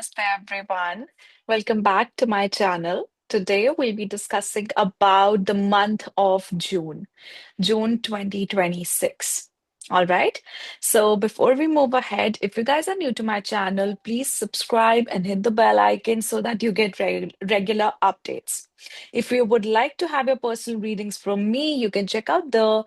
Namaste everyone. Welcome back to my channel. Today we'll be discussing about the month of June, June 2026. All right. So before we move ahead, if you guys are new to my channel, please subscribe and hit the bell icon so that you get regular updates. If you would like to have your personal readings from me, you can check out the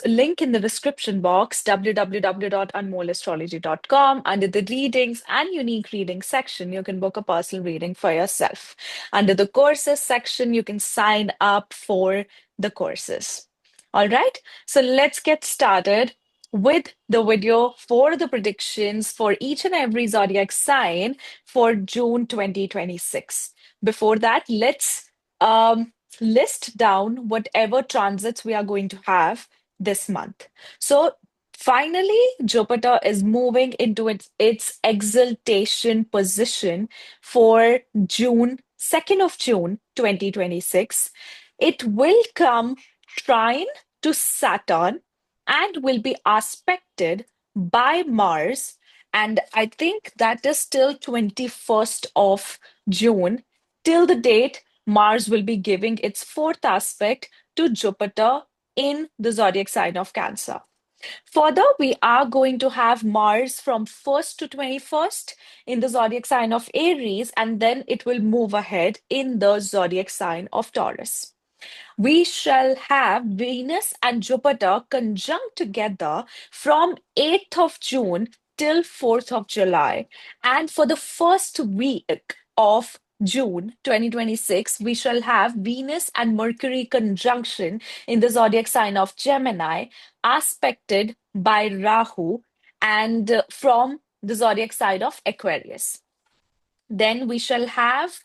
link in the description box, www.anmolastrology.com. Under the readings and unique reading section, you can book a personal reading for yourself. Under the courses section, you can sign up for the courses. All right, so let's get started with the video for the predictions for each and every zodiac sign for June 2026. Before that, let's list down whatever transits we are going to have this month. So finally, Jupiter is moving into its exaltation position for June, 2nd of June 2026. It will come trine to Saturn and will be aspected by Mars. And I think that is till 21st of June, till the date Mars will be giving its fourth aspect to Jupiter in the zodiac sign of Cancer. Further, we are going to have Mars from 1st to 21st in the zodiac sign of Aries, and then it will move ahead in the zodiac sign of Taurus. We shall have Venus and Jupiter conjunct together from 8th of June till 4th of July. And for the first week of June 2026, we shall have Venus and Mercury conjunction in the zodiac sign of Gemini, aspected by Rahu, and from the zodiac sign of Aquarius. Then we shall have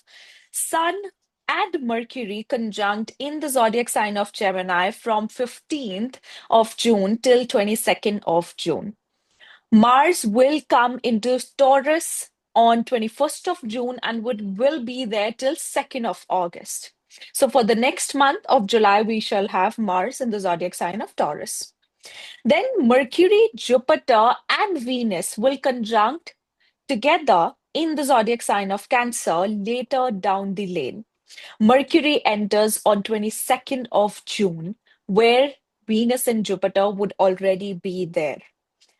Sun and Mercury conjunct in the zodiac sign of Gemini from 15th of June till 22nd of June. Mars will come into Taurus on 21st of June and will be there till 2nd of August. So for the next month of July, we shall have Mars in the zodiac sign of Taurus. Then Mercury, Jupiter, and Venus will conjunct together in the zodiac sign of Cancer later down the lane. Mercury enters on 22nd of June, where Venus and Jupiter would already be there.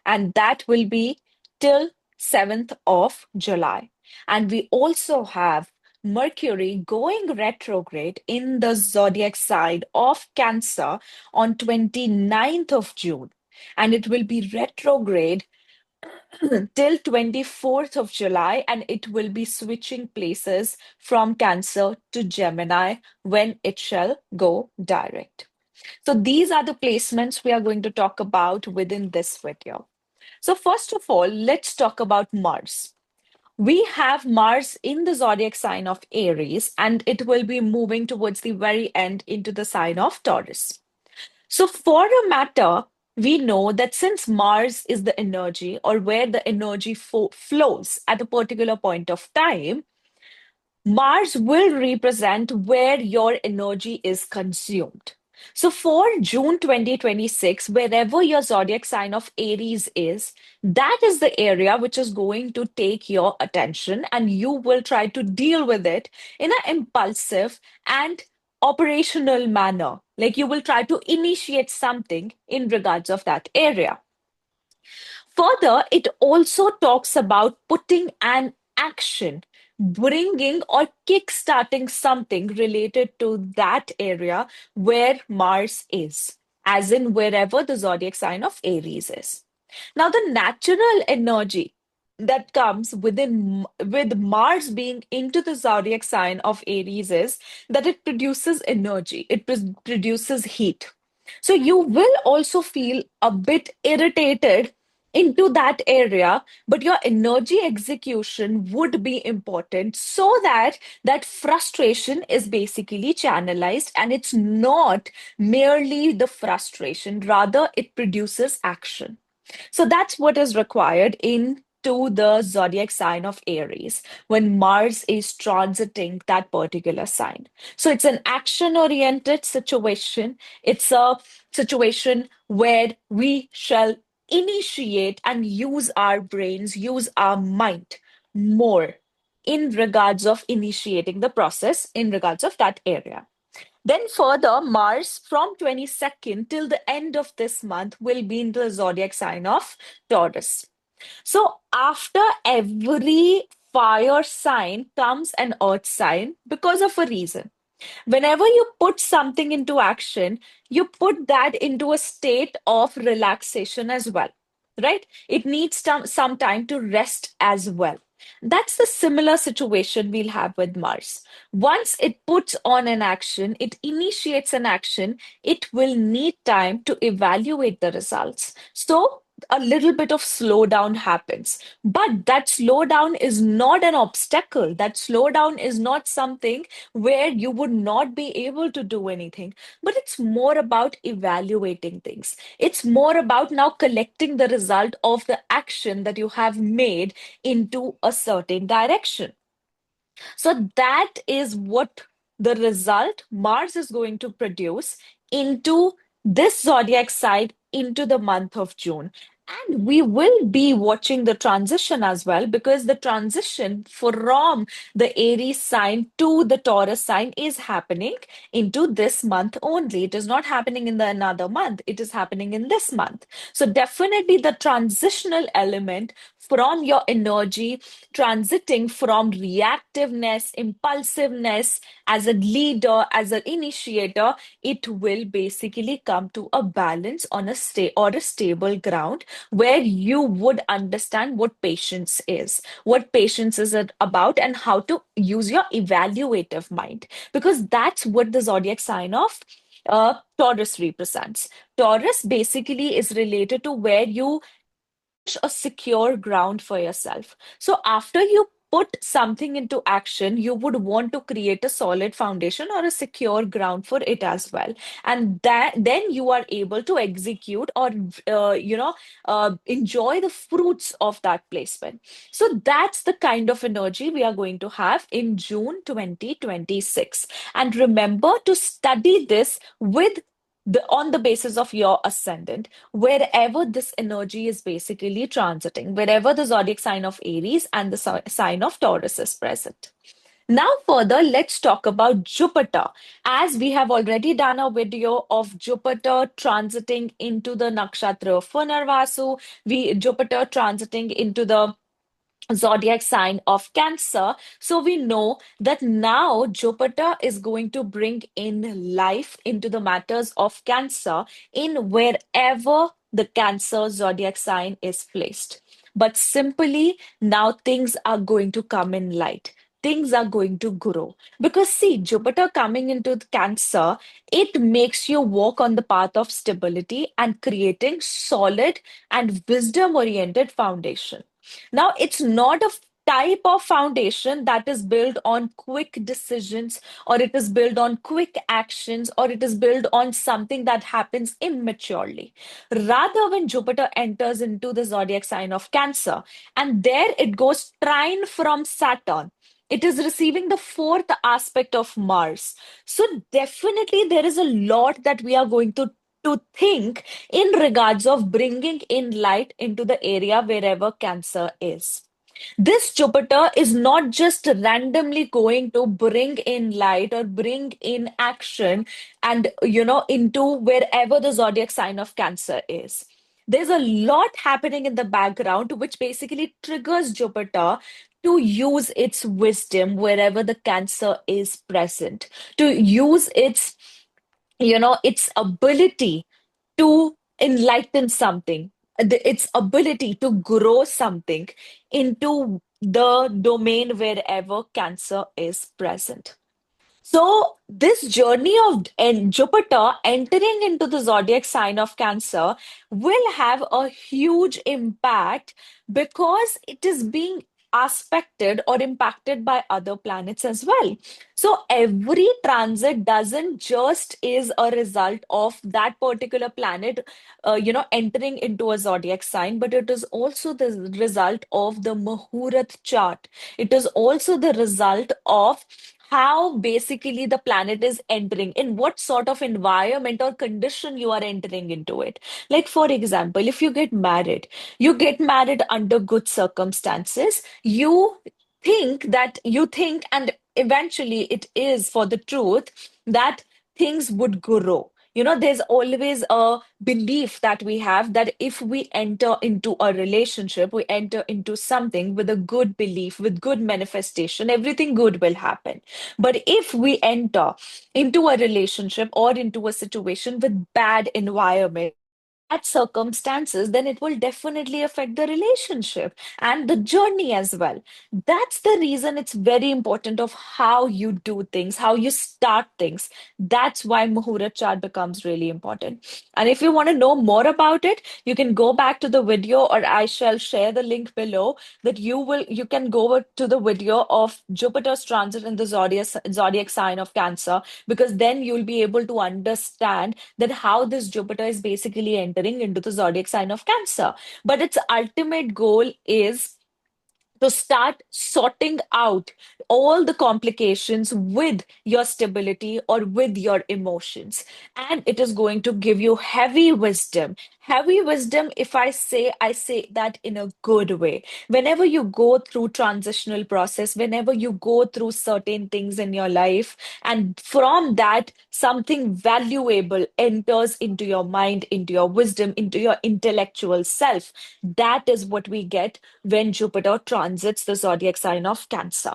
And that will be till 7th of July. And we also have Mercury going retrograde in the zodiac sign of Cancer on 29th of June. And it will be retrograde till 24th of July, and it will be switching places from Cancer to Gemini when it shall go direct. So these are the placements we are going to talk about within this video. So first of all, let's talk about Mars. We have Mars in the zodiac sign of Aries, and it will be moving towards the very end into the sign of Taurus. So, for a matter, we know that since Mars is the energy or where the energy flows at a particular point of time, Mars will represent where your energy is consumed. So, for June 2026, wherever your zodiac sign of Aries is, that is the area which is going to take your attention, and you will try to deal with it in an impulsive and operational manner. Like you will try to initiate something in regards of that area. Further, it also talks about putting an action, bringing or kickstarting something related to that area where Mars is, as in wherever the zodiac sign of Aries is. Now, the natural energy that comes with Mars being into the zodiac sign of Aries is that it produces energy, it produces heat. So you will also feel a bit irritated into that area, but your energy execution would be important so that that frustration is basically channelized, and it's not merely the frustration, rather it produces action. So that's what is required into the zodiac sign of Aries when Mars is transiting that particular sign. So it's an action oriented situation. It's a situation where we shall initiate and use our brains, use our mind more in regards of initiating the process in regards of that area. Then further, Mars from 22nd till the end of this month will be in the zodiac sign of Taurus. So after every fire sign comes an earth sign because of a reason. Whenever you put something into action, you put that into a state of relaxation as well, right? It needs some time to rest as well. That's the similar situation we'll have with Mars. Once it puts on an action, it initiates an action, it will need time to evaluate the results. So a little bit of slowdown happens. But that slowdown is not an obstacle. That slowdown is not something where you would not be able to do anything. But it's more about evaluating things. It's more about now collecting the result of the action that you have made into a certain direction. So that is what the result Mars is going to produce into this zodiac sign into the month of June. And we will be watching the transition as well, because the transition from the Aries sign to the Taurus sign is happening into this month only. It is not happening in the another month. It is happening in this month. So definitely the transitional element from your energy transiting from reactiveness, impulsiveness as a leader, as an initiator, it will basically come to a balance on a stable ground where you would understand what patience is it about, and how to use your evaluative mind, because that's what the zodiac sign of Taurus represents. Taurus basically is related to where you establish a secure ground for yourself. So after you put something into action, you would want to create a solid foundation or a secure ground for it as well. And that then you are able to execute or enjoy the fruits of that placement. So that's the kind of energy we are going to have in June 2026. And remember to study this with on the basis of your ascendant, wherever this energy is basically transiting, wherever the zodiac sign of Aries and the sign of Taurus is present. Now, further, let's talk about Jupiter. As we have already done a video of Jupiter transiting into the nakshatra of Punarvasu, Jupiter transiting into the zodiac sign of Cancer. So we know that now Jupiter is going to bring in life into the matters of Cancer in wherever the Cancer zodiac sign is placed. But simply now things are going to come in light. Things are going to grow. Because see, Jupiter coming into the Cancer, it makes you walk on the path of stability and creating solid and wisdom-oriented foundation. Now, it's not a type of foundation that is built on quick decisions, or it is built on quick actions, or it is built on something that happens immaturely. Rather, when Jupiter enters into the zodiac sign of Cancer, and there it goes trine from Saturn. It is receiving the fourth aspect of Mars. So, definitely, there is a lot that we are going to think in regards of bringing in light into the area wherever Cancer is. This Jupiter is not just randomly going to bring in light or bring in action and, into wherever the zodiac sign of Cancer is. There's a lot happening in the background which basically triggers Jupiter to use its wisdom wherever the Cancer is present, to use its ability to enlighten something, its ability to grow something into the domain wherever Cancer is present. So, this journey of Jupiter entering into the zodiac sign of Cancer will have a huge impact because it is being aspected or impacted by other planets as well. So, every transit doesn't just is a result of that particular planet, entering into a zodiac sign, but it is also the result of the Muhurat chart. It is also the result of how basically the planet is entering, in what sort of environment or condition you are entering into it. Like, for example, if you get married under good circumstances, you you think, and eventually it is for the truth, that things would grow. There's always a belief that we have that if we enter into a relationship, we enter into something with a good belief, with good manifestation, everything good will happen. But if we enter into a relationship or into a situation with bad environment, bad circumstances, then it will definitely affect the relationship and the journey as well. That's the reason it's very important of how you do things, how you start things. That's why Muhurat chart becomes really important. And if you want to know more about it, you can go back to the video, or I shall share the link below, that you can go over to the video of Jupiter's transit in the zodiac sign of Cancer, because then you'll be able to understand that how this Jupiter is basically entering into the zodiac sign of Cancer. But its ultimate goal is to start sorting out all the complications with your stability or with your emotions. And it is going to give you heavy wisdom. Heavy wisdom, if I say that in a good way. Whenever you go through transitional process, whenever you go through certain things in your life, and from that, something valuable enters into your mind, into your wisdom, into your intellectual self. That is what we get when Jupiter transits the zodiac sign of Cancer.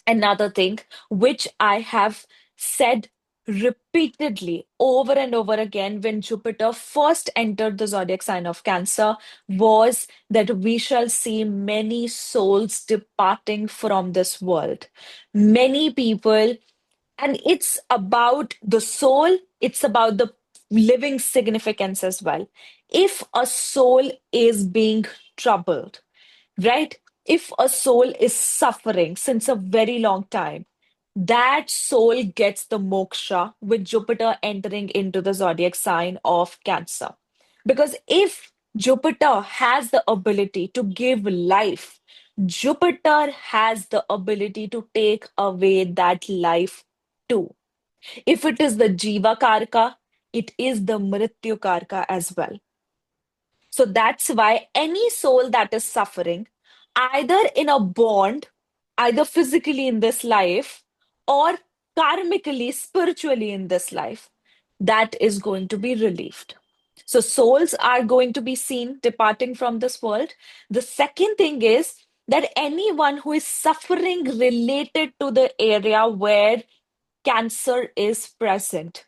Another thing which I have said repeatedly over and over again when Jupiter first entered the zodiac sign of Cancer was that we shall see many souls departing from this world. Many people, and it's about the soul, it's about the living significance as well. If a soul is being troubled, right? If a soul is suffering since a very long time, that soul gets the moksha with Jupiter entering into the zodiac sign of Cancer. Because if Jupiter has the ability to give life, Jupiter has the ability to take away that life too. If it is the Jiva Karka, it is the Mrityu Karka as well. So that's why any soul that is suffering, either in a bond, either physically in this life, or karmically, spiritually in this life, that is going to be relieved. So souls are going to be seen departing from this world. The second thing is that anyone who is suffering related to the area where cancer is present,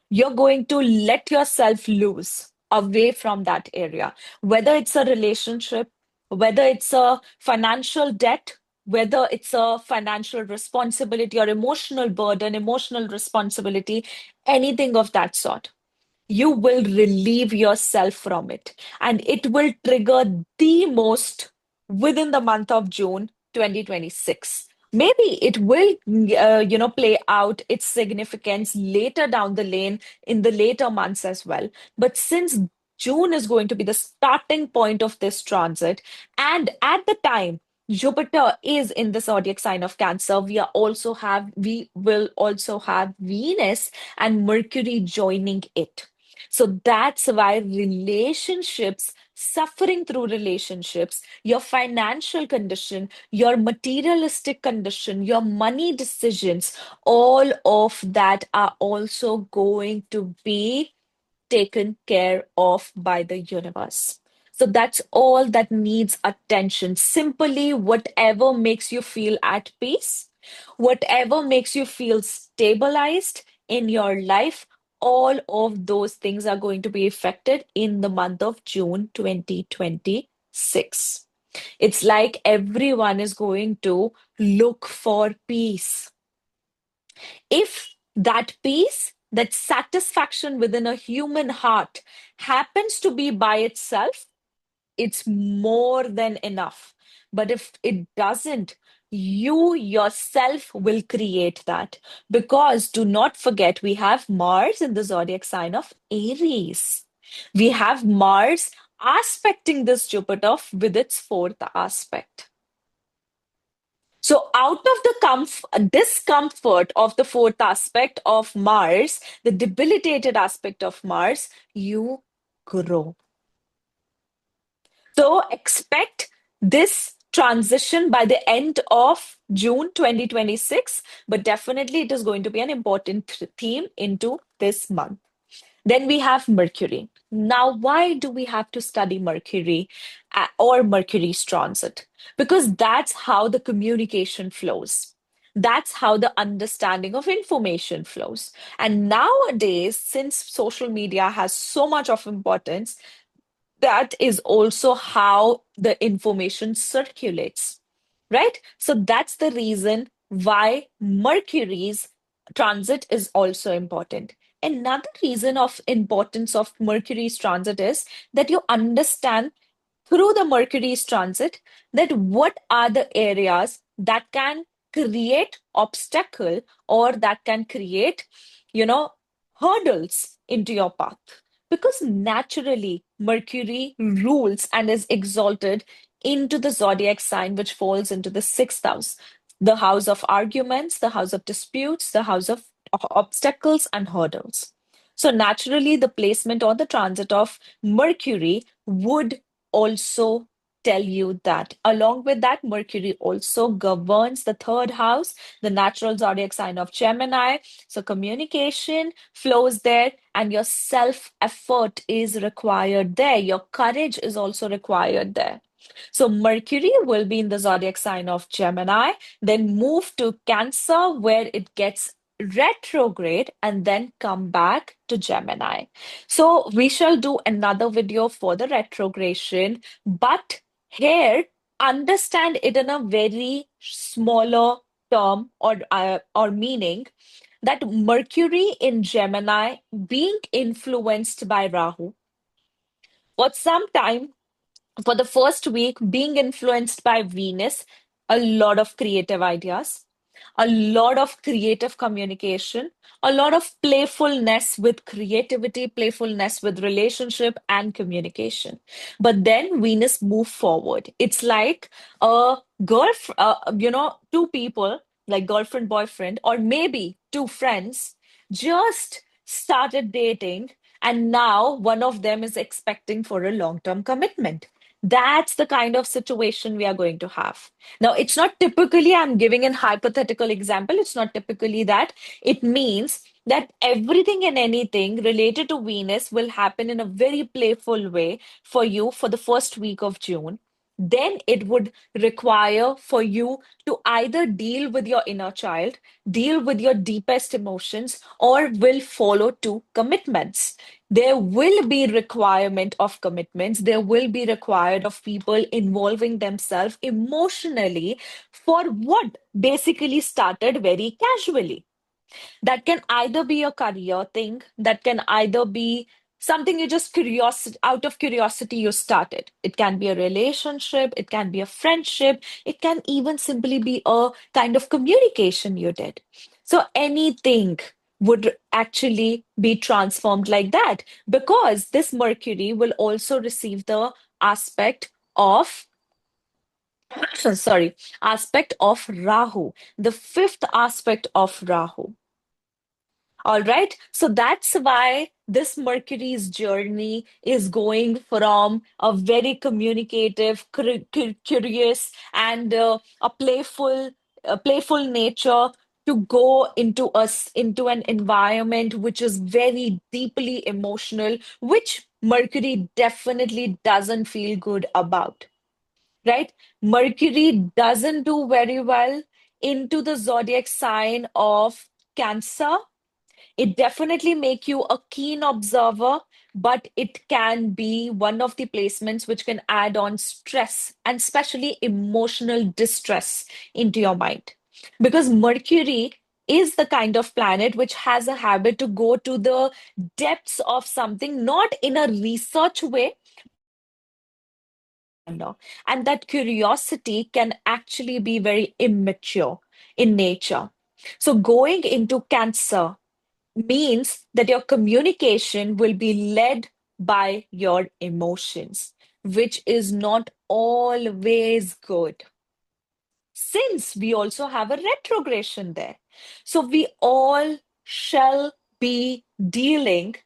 you're going to let yourself loose away from that area, whether it's a relationship, whether it's a financial debt, whether it's a financial responsibility or emotional burden, emotional responsibility, anything of that sort. You will relieve yourself from it, and it will trigger the most within the month of June 2026. Maybe it will, play out its significance later down the lane in the later months as well. But since June is going to be the starting point of this transit, and at the time Jupiter is in the zodiac sign of Cancer, we will also have Venus and Mercury joining it. So that's why relationships, suffering through relationships, your financial condition, your materialistic condition, your money decisions, all of that are also going to be taken care of by the universe. So that's all that needs attention. Simply whatever makes you feel at peace, whatever makes you feel stabilized in your life, all of those things are going to be affected in the month of June 2026. It's like everyone is going to look for peace. If that peace, that satisfaction within a human heart happens to be by itself, it's more than enough. But if it doesn't, you yourself will create that. Because do not forget, we have Mars in the zodiac sign of Aries. We have Mars aspecting this Jupiter with its fourth aspect. So, out of the discomfort of the fourth aspect of Mars, the debilitated aspect of Mars, you grow. So, expect this transition by the end of June 2026, but definitely it is going to be an important theme into this month. Then we have Mercury. Now, why do we have to study Mercury or Mercury's transit? Because that's how the communication flows. That's how the understanding of information flows. And nowadays, since social media has so much of importance, that is also how the information circulates, right? So that's the reason why Mercury's transit is also important. Another reason of importance of Mercury's transit is that you understand through the Mercury's transit that what are the areas that can create obstacle or that can create, you know, hurdles into your path. Because naturally, Mercury rules and is exalted into the zodiac sign, which falls into the sixth house, the house of arguments, the house of disputes, the house of obstacles and hurdles. So, naturally, the placement or the transit of Mercury would also tell you that. Along with that, Mercury also governs the third house, the natural zodiac sign of Gemini. So communication flows there, and your self effort is required there. Your courage is also required there. So Mercury will be in the zodiac sign of Gemini, then move to Cancer, where it gets retrograde, and then come back to Gemini. So we shall do another video for the retrogression, but here understand it in a very smaller term or meaning that Mercury in Gemini being influenced by Rahu for some time, for the first week being influenced by Venus, a lot of creative ideas, a lot of creative communication, a lot of playfulness with creativity, playfulness with relationship and communication. But then Venus moved forward. It's like a two people, like girlfriend, boyfriend, or maybe two friends, just started dating, and now one of them is expecting for a long-term commitment. That's the kind of situation we are going to have. Now, it's not typically, I'm giving an hypothetical example, it's not typically that. It means that everything and anything related to Venus will happen in a very playful way for you for the first week of June. Then it would require for you to either deal with your inner child, deal with your deepest emotions, or will follow to commitments. There will be requirement of commitments. There will be required of people involving themselves emotionally for what basically started very casually. That can either be a career thing, that can either be something you just curiosity out of curiosity you started. It can be a relationship, it can be a friendship, it can even simply be a kind of communication you did. So anything would actually be transformed like that because this Mercury will also receive the aspect of sorry, aspect of Rahu, the fifth aspect of Rahu. All right. So that's why this Mercury's journey is going from a very communicative, curious, and a playful nature to go into us into an environment which is very deeply emotional, which Mercury definitely doesn't feel good about. Right? Mercury doesn't do very well into the zodiac sign of Cancer. It definitely make you a keen observer, but it can be one of the placements which can add on stress and especially emotional distress into your mind. Because Mercury is the kind of planet which has a habit to go to the depths of something, not in a research way, no. And that curiosity can actually be very immature in nature. So going into Cancer means that your communication will be led by your emotions, which is not always good, since we also have a retrogression there. So we all shall be dealing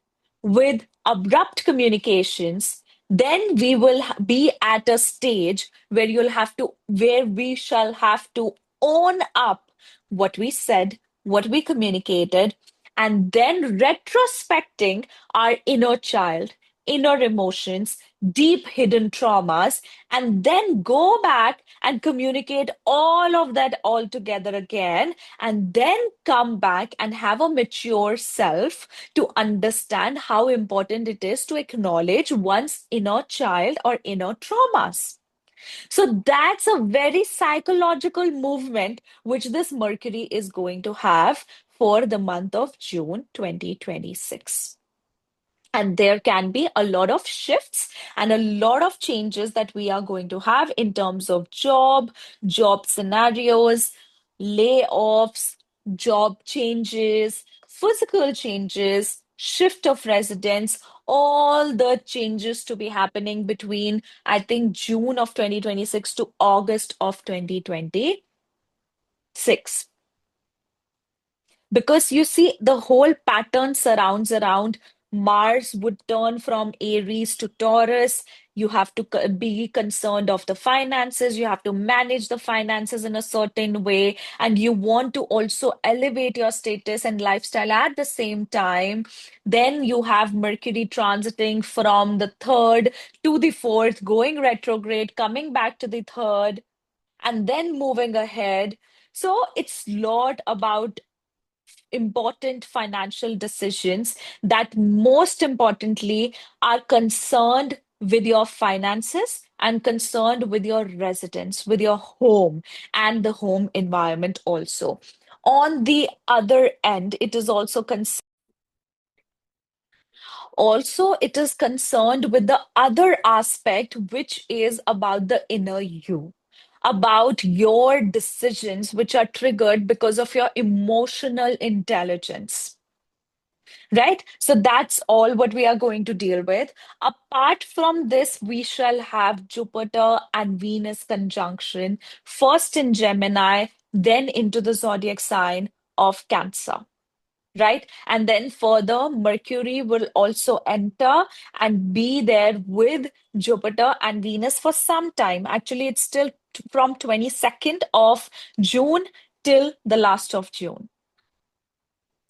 with abrupt communications Then we will be at a stage where we shall have to own up what we said, what we communicated, and then retrospecting our inner child, inner emotions, deep hidden traumas, and then go back and communicate all of that all together again, and then come back and have a mature self to understand how important it is to acknowledge one's inner child or inner traumas. So that's a very psychological movement which this Mercury is going to have for the month of June 2026. And there can be a lot of shifts and a lot of changes that we are going to have in terms of job scenarios, layoffs, job changes, physical changes, shift of residence, all the changes to be happening between, I think, June of 2026 to August of 2026. Because you see, the whole pattern surrounds around Mars would turn from Aries to Taurus. You have to be concerned of the finances. You have to manage the finances in a certain way. And you want to also elevate your status and lifestyle at the same time. Then you have Mercury transiting from the third to the fourth, going retrograde, coming back to the third, and then moving ahead. So it's a lot about important financial decisions that most importantly are concerned with your finances and concerned with your residence, with your home and the home environment also. On the other end, it is it is concerned with the other aspect, which is about the inner you, about your decisions, which are triggered because of your emotional intelligence. Right? So that's all what we are going to deal with. Apart from this, we shall have Jupiter and Venus conjunction, first in Gemini, then into the zodiac sign of Cancer. Right? And then further, Mercury will also enter and be there with Jupiter and Venus for some time. Actually, it's still from 22nd of June till the last of June.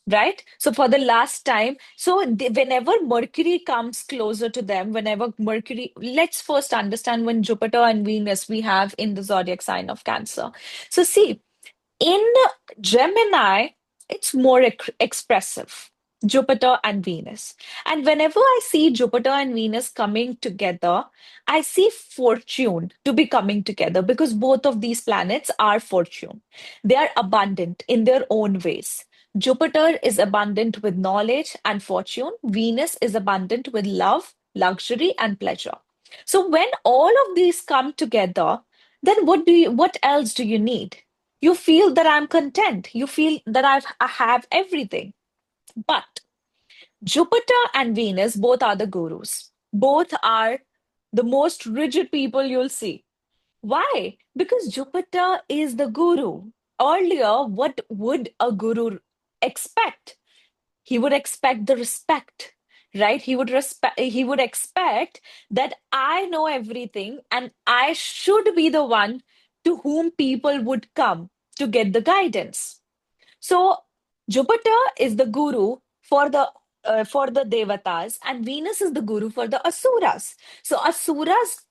Right? So for the last time, whenever Mercury comes closer to them, whenever Mercury, let's first understand when Jupiter and Venus we have in the zodiac sign of Cancer. So see, in Gemini, it's more expressive. Jupiter and Venus. And whenever I see Jupiter and Venus coming together, I see fortune to be coming together because both of these planets are fortune. They are abundant in their own ways. Jupiter is abundant with knowledge and fortune. Venus is abundant with love, luxury, and pleasure. So when all of these come together, then what else do you need? You feel that I'm content. You feel that I have everything. But Jupiter and Venus both are the gurus. Both are the most rigid people you'll see. Why? Because Jupiter is the guru. Earlier, what would a guru expect? He would expect the respect, right? He would expect that I know everything and I should be the one to whom people would come to get the guidance. So Jupiter is the guru for the devatas, and Venus is the guru for the asuras. So asuras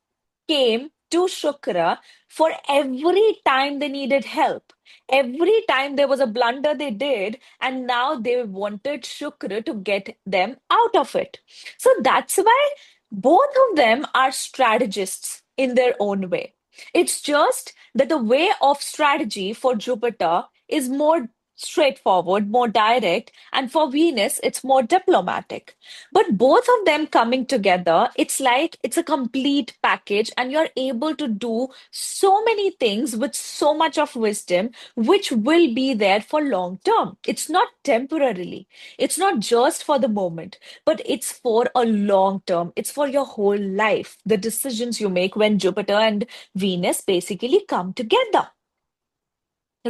came to Shukra for every time they needed help. Every time there was a blunder they did, and now they wanted Shukra to get them out of it. So that's why both of them are strategists in their own way. It's just that the way of strategy for Jupiter is more straightforward, more direct, and for Venus, it's more diplomatic. But both of them coming together, it's like it's a complete package, and you're able to do so many things with so much of wisdom, which will be there for long term. It's not temporarily, it's not just for the moment, but it's for a long term. It's for your whole life. The decisions you make when Jupiter and Venus basically come together.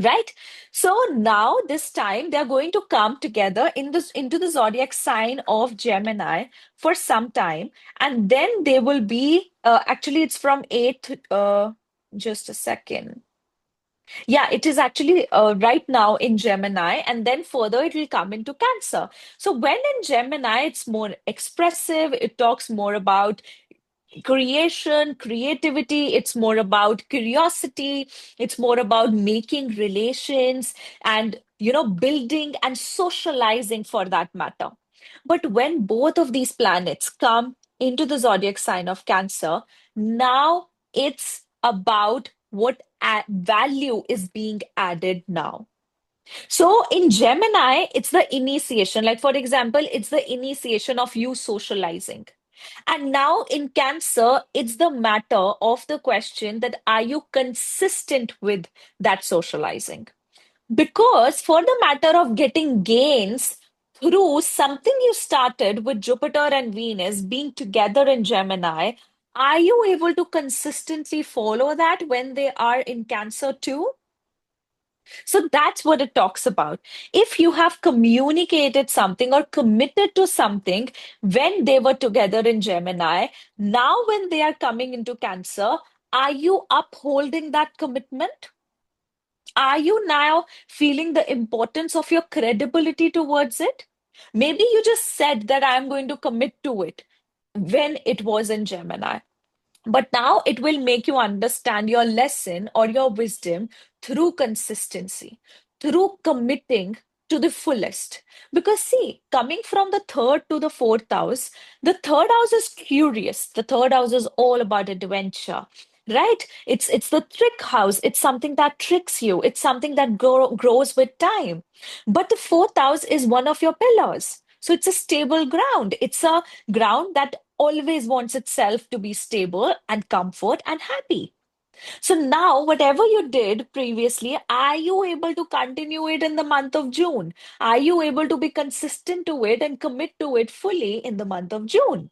right? So now this time they're going to come together in this into the zodiac sign of Gemini for some time, and then they will be actually it's from 8th just a second. Yeah, it is actually right now in Gemini, and then further it will come into Cancer. So when in Gemini, it's more expressive, it talks more about creation, creativity. It's more about curiosity. It's more about making relations and, building and socializing for that matter. But when both of these planets come into the zodiac sign of Cancer, now it's about what value is being added now. So in Gemini, it's the initiation. Like, for example, it's the initiation of you socializing. And now in Cancer, it's the matter of the question that are you consistent with that socializing? Because for the matter of getting gains through something you started with Jupiter and Venus being together in Gemini, are you able to consistently follow that when they are in Cancer too? So that's what it talks about. If you have communicated something or committed to something when they were together in Gemini, now when they are coming into Cancer, are you upholding that commitment? Are you now feeling the importance of your credibility towards it? Maybe you just said that I'm going to commit to it when it was in Gemini. But now it will make you understand your lesson or your wisdom through consistency, through committing to the fullest. Because, see, coming from the third to the fourth house, the third house is curious. The third house is all about adventure. Right? It's the trick house. It's something that tricks you. It's something that grows with time. But the fourth house is one of your pillars. So it's a stable ground. It's a ground that always wants itself to be stable and comfort and happy. So now, whatever you did previously, are you able to continue it in the month of June? Are you able to be consistent to it and commit to it fully in the month of June?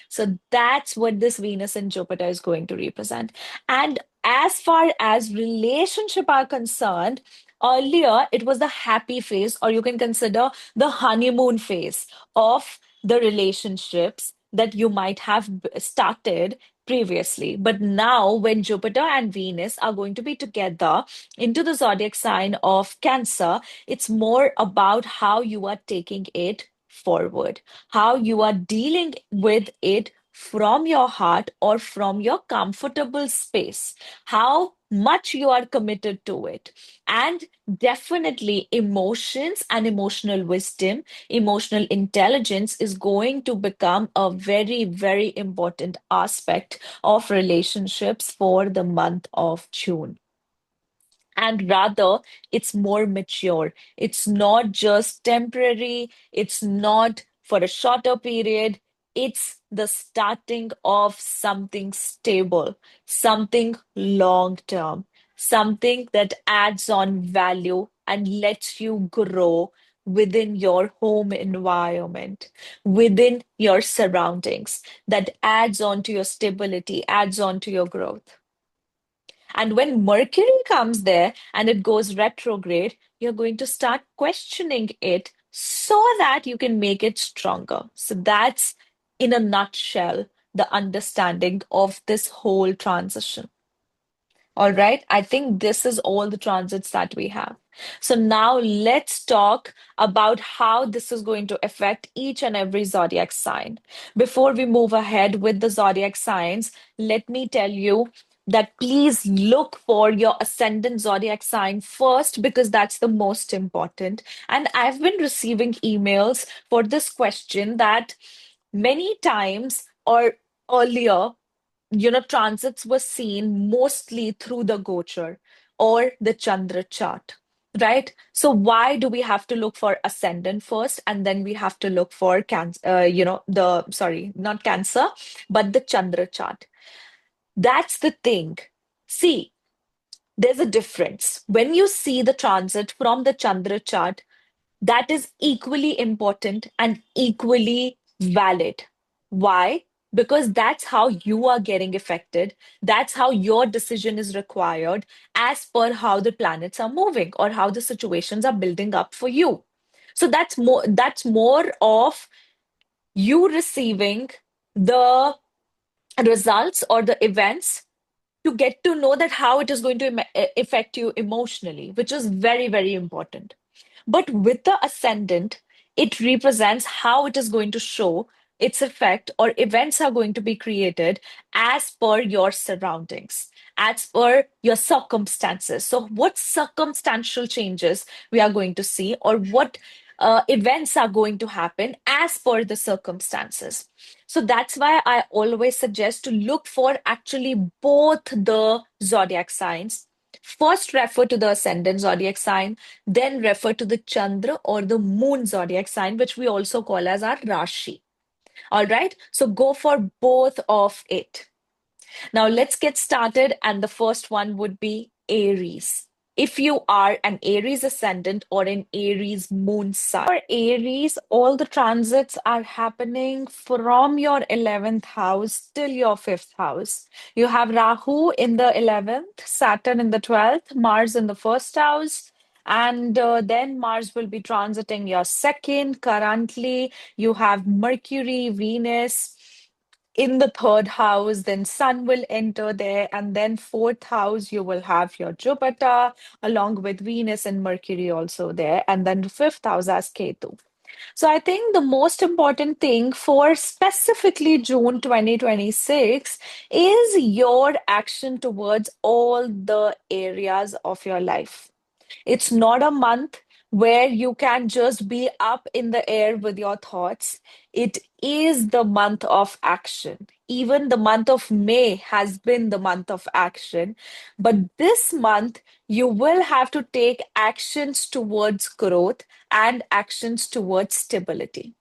So that's what this Venus and Jupiter is going to represent. And as far as relationship are concerned, earlier it was the happy phase, or you can consider the honeymoon phase of the relationships that you might have started previously. But now, when Jupiter and Venus are going to be together into the zodiac sign of Cancer, it's more about how you are taking it forward, how you are dealing with it from your heart or from your comfortable space, how much you are committed to it. And definitely, emotions and emotional wisdom, emotional intelligence is going to become a very, very important aspect of relationships for the month of June. And rather, it's more mature. It's not just temporary, it's not for a shorter period. It's the starting of something stable, something long term, something that adds on value and lets you grow within your home environment, within your surroundings, that adds on to your stability, adds on to your growth. And when Mercury comes there and it goes retrograde, you're going to start questioning it so that you can make it stronger. So that's, in a nutshell, the understanding of this whole transition. All right, I think this is all the transits that we have. So now let's talk about how this is going to affect each and every zodiac sign. Before we move ahead with the zodiac signs, let me tell you that please look for your ascendant zodiac sign first because that's the most important. And I've been receiving emails for this question that many times or earlier, transits were seen mostly through the Gochar or the Chandra chart, right? So why do we have to look for ascendant first and then we have to look for cancer, sorry, not Cancer, but the Chandra chart? That's the thing. See, there's a difference. When you see the transit from the Chandra chart, that is equally important and equally valid. Why? because that's how you are getting affected. That's how your decision is required as per how the planets are moving or how the situations are building up for you. So that's more of you receiving the results or the events to get to know that how it is going to affect you emotionally, which is very, very important. But with the ascendant, it represents how it is going to show its effect, or events are going to be created as per your surroundings, as per your circumstances. So, what circumstantial changes we are going to see, or what events are going to happen as per the circumstances. So that's why I always suggest to look for actually both the zodiac signs. First, refer to the ascendant zodiac sign, then refer to the Chandra or the moon zodiac sign, which we also call as our Rashi. All right. So go for both of it. Now let's get started. And the first one would be Aries. If you are an Aries ascendant or an Aries moon sign. For Aries, all the transits are happening from your 11th house till your 5th house. You have Rahu in the 11th, Saturn in the 12th, Mars in the first house. And then Mars will be transiting your second. Currently, you have Mercury, Venus in the third house, then Sun will enter there, and then fourth house, you will have your Jupiter along with Venus and Mercury also there, and then the fifth house as Ketu. So I think the most important thing for specifically June 2026 is your action towards all the areas of your life. It's not a month where you can just be up in the air with your thoughts. It is the month of action. Even the month of May has been the month of action. But this month, you will have to take actions towards growth and actions towards stability.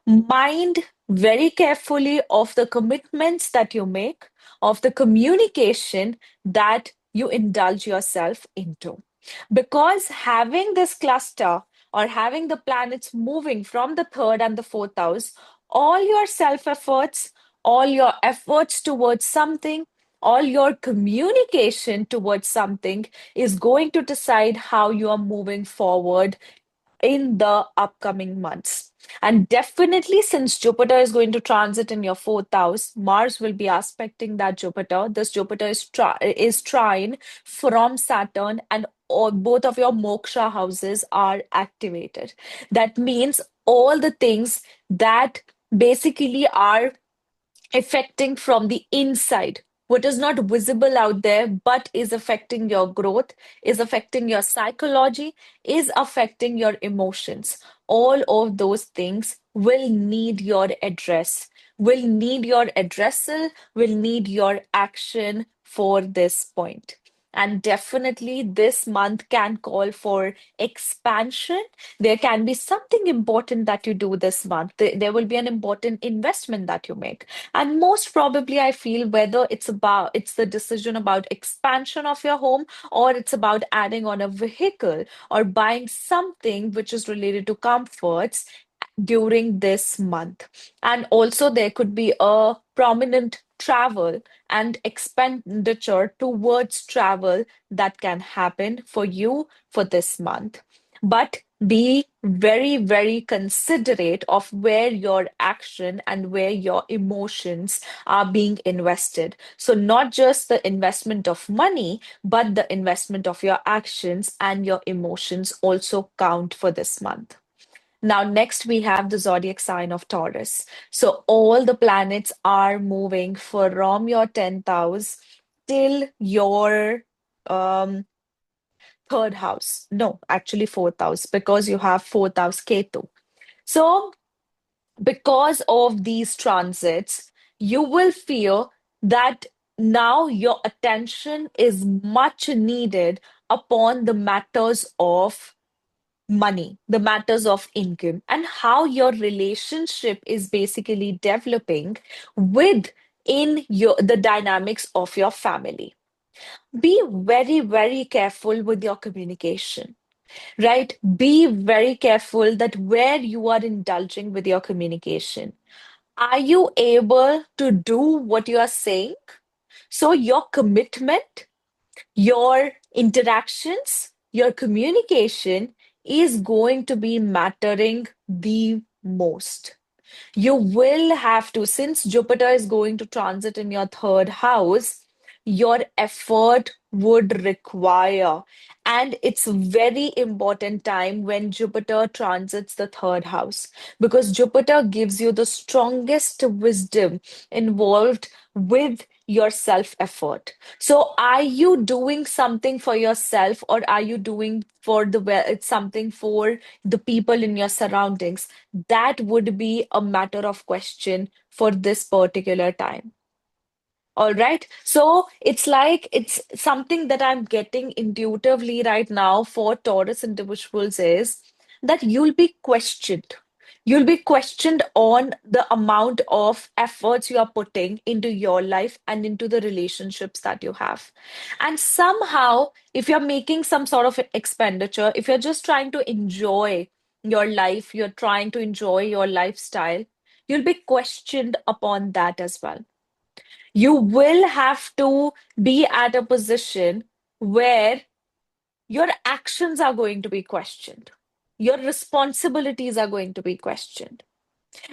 Mind very carefully of the commitments that you make, of the communication that you indulge yourself into. Because having this cluster or having the planets moving from the third and the fourth house, all your self efforts, all your efforts towards something, all your communication towards something is going to decide how you are moving forward in the upcoming months. And definitely, since Jupiter is going to transit in your fourth house, Mars will be aspecting that Jupiter. This Jupiter is trine from Saturn, and both of your moksha houses are activated. That means all the things that basically are affecting from the inside. What is not visible out there, but is affecting your growth, is affecting your psychology, is affecting your emotions. All of those things will need your address, will need your addressal, will need your action for this point. And definitely, this month can call for expansion. There can be something important that you do this month. There will be an important investment that you make. And most probably, I feel whether it's the decision about expansion of your home, or it's about adding on a vehicle or buying something which is related to comforts during this month. And also, there could be a prominent travel and expenditure towards travel that can happen for you for this month. But be very, very considerate of where your action and where your emotions are being invested. So, not just the investment of money, but the investment of your actions and your emotions also count for this month. Now, next we have the zodiac sign of Taurus. So, all the planets are moving from your 10th house till your um, third house. No, actually, fourth house, because you have fourth house Ketu. So, because of these transits, you will feel that now your attention is much needed upon the matters of money, the matters of income, and how your relationship is basically developing with in your the dynamics of your family. Be very, very careful with your communication, right? Be very careful that where you are indulging with your communication. Are you able to do what you are saying? So your commitment, your interactions, your communication is going to be mattering the most. You will have to, since Jupiter is going to transit in your third house, your effort would require. And it's very important time when Jupiter transits the third house because Jupiter gives you the strongest wisdom involved with your self effort. So, are you doing something for yourself or are you doing for the well, it's something for the people in your surroundings? That would be a matter of question for this particular time. All right. So it's like it's something that I'm getting intuitively right now for Taurus individuals is that you'll be questioned. You'll be questioned on the amount of efforts you are putting into your life and into the relationships that you have. And somehow, if you're making some sort of expenditure, if you're just trying to enjoy your life, you're trying to enjoy your lifestyle, you'll be questioned upon that as well. You will have to be at a position where your actions are going to be questioned. Your responsibilities are going to be questioned.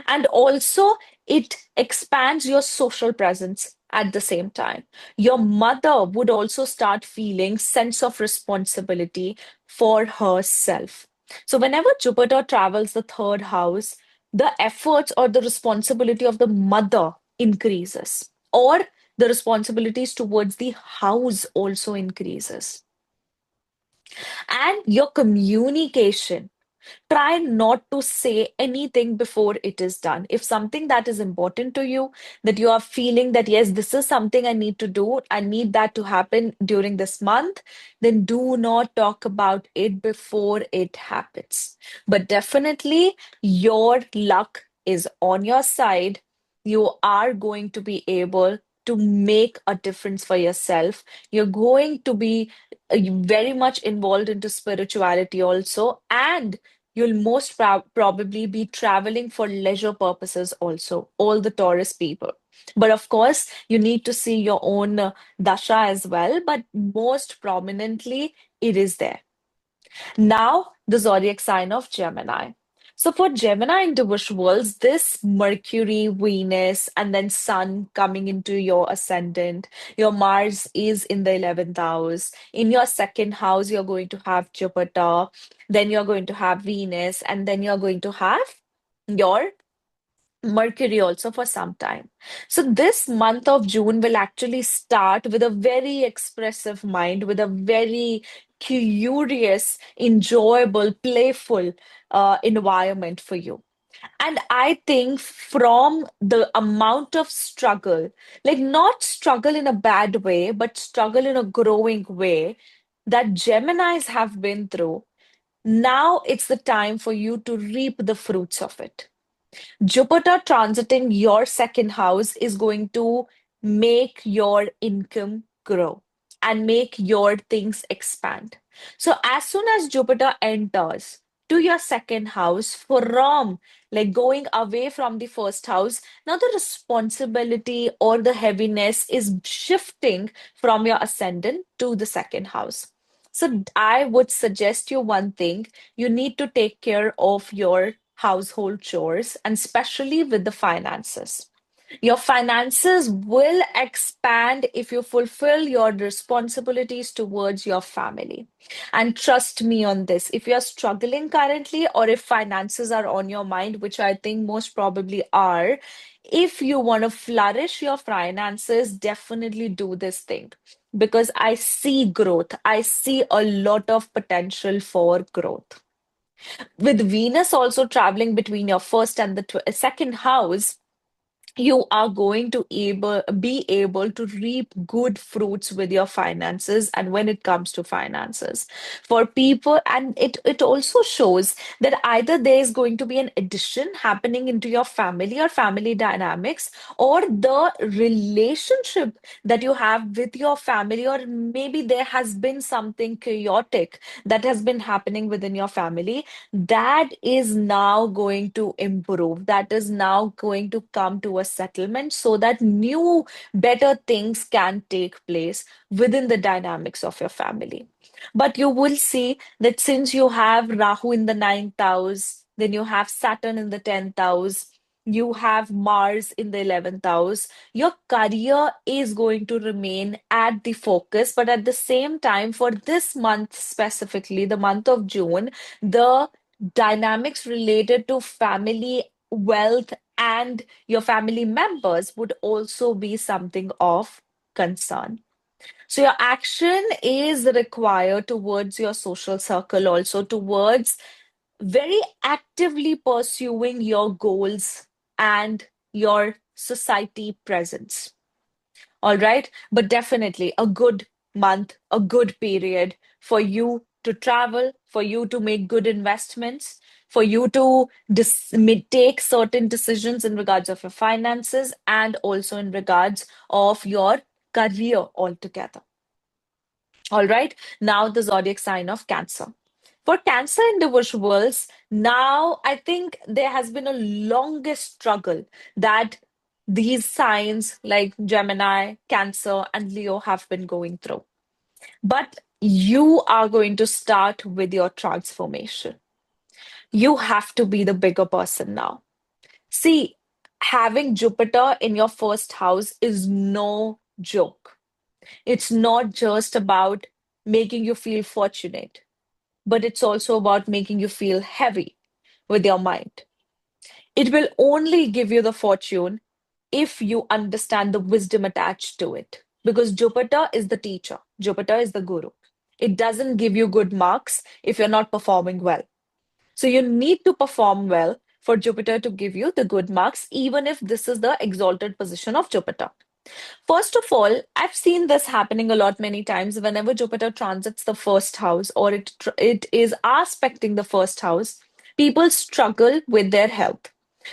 And also, it expands your social presence at the same time. Your mother would also start feeling sense of responsibility for herself. So whenever Jupiter travels the third house, the efforts or the responsibility of the mother increases, or the responsibilities towards the house also increases. And your communication, try not to say anything before it is done. If something that is important to you, that you are feeling that, yes, this is something I need to do, I need that to happen during this month, then do not talk about it before it happens. But definitely, your luck is on your side. You are going to be able to make a difference for yourself. You're going to be very much involved into spirituality also, and you'll most probably be traveling for leisure purposes also, all the Taurus people. But of course, you need to see your own dasha as well, but most prominently, it is there. Now, the zodiac sign of Gemini. So, for Gemini individuals, this Mercury, Venus, and then Sun coming into your ascendant, your Mars is in the 11th house. In your second house, you're going to have Jupiter, then you're going to have Venus, and then you're going to have your Mercury also for some time. So, this month of June will actually start with a very expressive mind, with a very curious, enjoyable, playful environment for you. And I think from the amount of struggle, like not struggle in a bad way, but struggle in a growing way that Geminis have been through, now it's the time for you to reap the fruits of it. Jupiter transiting your second house is going to make your income grow and make your things expand. So, as soon as Jupiter enters to your second house from like going away from the first house, now the responsibility or the heaviness is shifting from your ascendant to the second house. So, I would suggest you one thing, you need to take care of your household chores and especially with the finances. Your finances will expand if you fulfill your responsibilities towards your family. And trust me on this, if you're struggling currently or if finances are on your mind, which I think most probably are, if you want to flourish your finances, definitely do this thing because I see growth. I see a lot of potential for growth. With Venus also traveling between your first and the second house, you are going to be able to reap good fruits with your finances and when it comes to finances for people. And it also shows that either there is going to be an addition happening into your family or family dynamics, or the relationship that you have with your family, or maybe there has been something chaotic that has been happening within your family that is now going to improve, that is now going to come to a settlement so that new, better things can take place within the dynamics of your family. But you will see that since you have Rahu in the ninth house, then you have Saturn in the 10th house, you have Mars in the 11th house, your career is going to remain at the focus. But at the same time, for this month specifically, the month of June, the dynamics related to family wealth and your family members would also be something of concern. So, your action is required towards your social circle, also towards very actively pursuing your goals and your society presence. All right. But definitely a good month, a good period for you to travel, for you to make good investments, for you to take certain decisions in regards of your finances and also in regards of your career altogether. All right. Now the zodiac sign of Cancer. For Cancer individuals, now I think there has been a longest struggle that these signs like Gemini, Cancer, and Leo have been going through. But you are going to start with your transformation. You have to be the bigger person now. See, having Jupiter in your first house is no joke. It's not just about making you feel fortunate, but it's also about making you feel heavy with your mind. It will only give you the fortune if you understand the wisdom attached to it. Because Jupiter is the teacher, Jupiter is the guru. It doesn't give you good marks if you're not performing well. So you need to perform well for Jupiter to give you the good marks, even if this is the exalted position of Jupiter. First of all, I've seen this happening a lot many times whenever Jupiter transits the first house or it is aspecting the first house, people struggle with their health.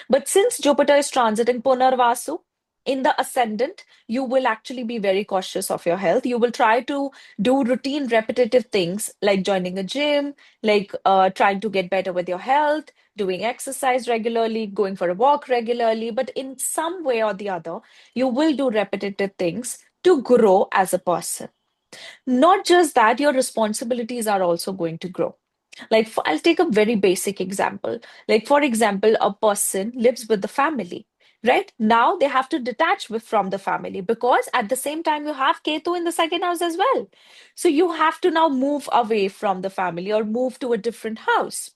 But since Jupiter is transiting Punarvasu in the ascendant, you will actually be very cautious of your health. You will try to do routine, repetitive things like joining a gym, like trying to get better with your health, doing exercise regularly, going for a walk regularly. But in some way or the other, you will do repetitive things to grow as a person. Not just that, your responsibilities are also going to grow. Like, I'll take a very basic example. Like, for example, a person lives with the family, right? Now they have to detach from the family because at the same time, you have Ketu in the second house as well. So you have to now move away from the family or move to a different house.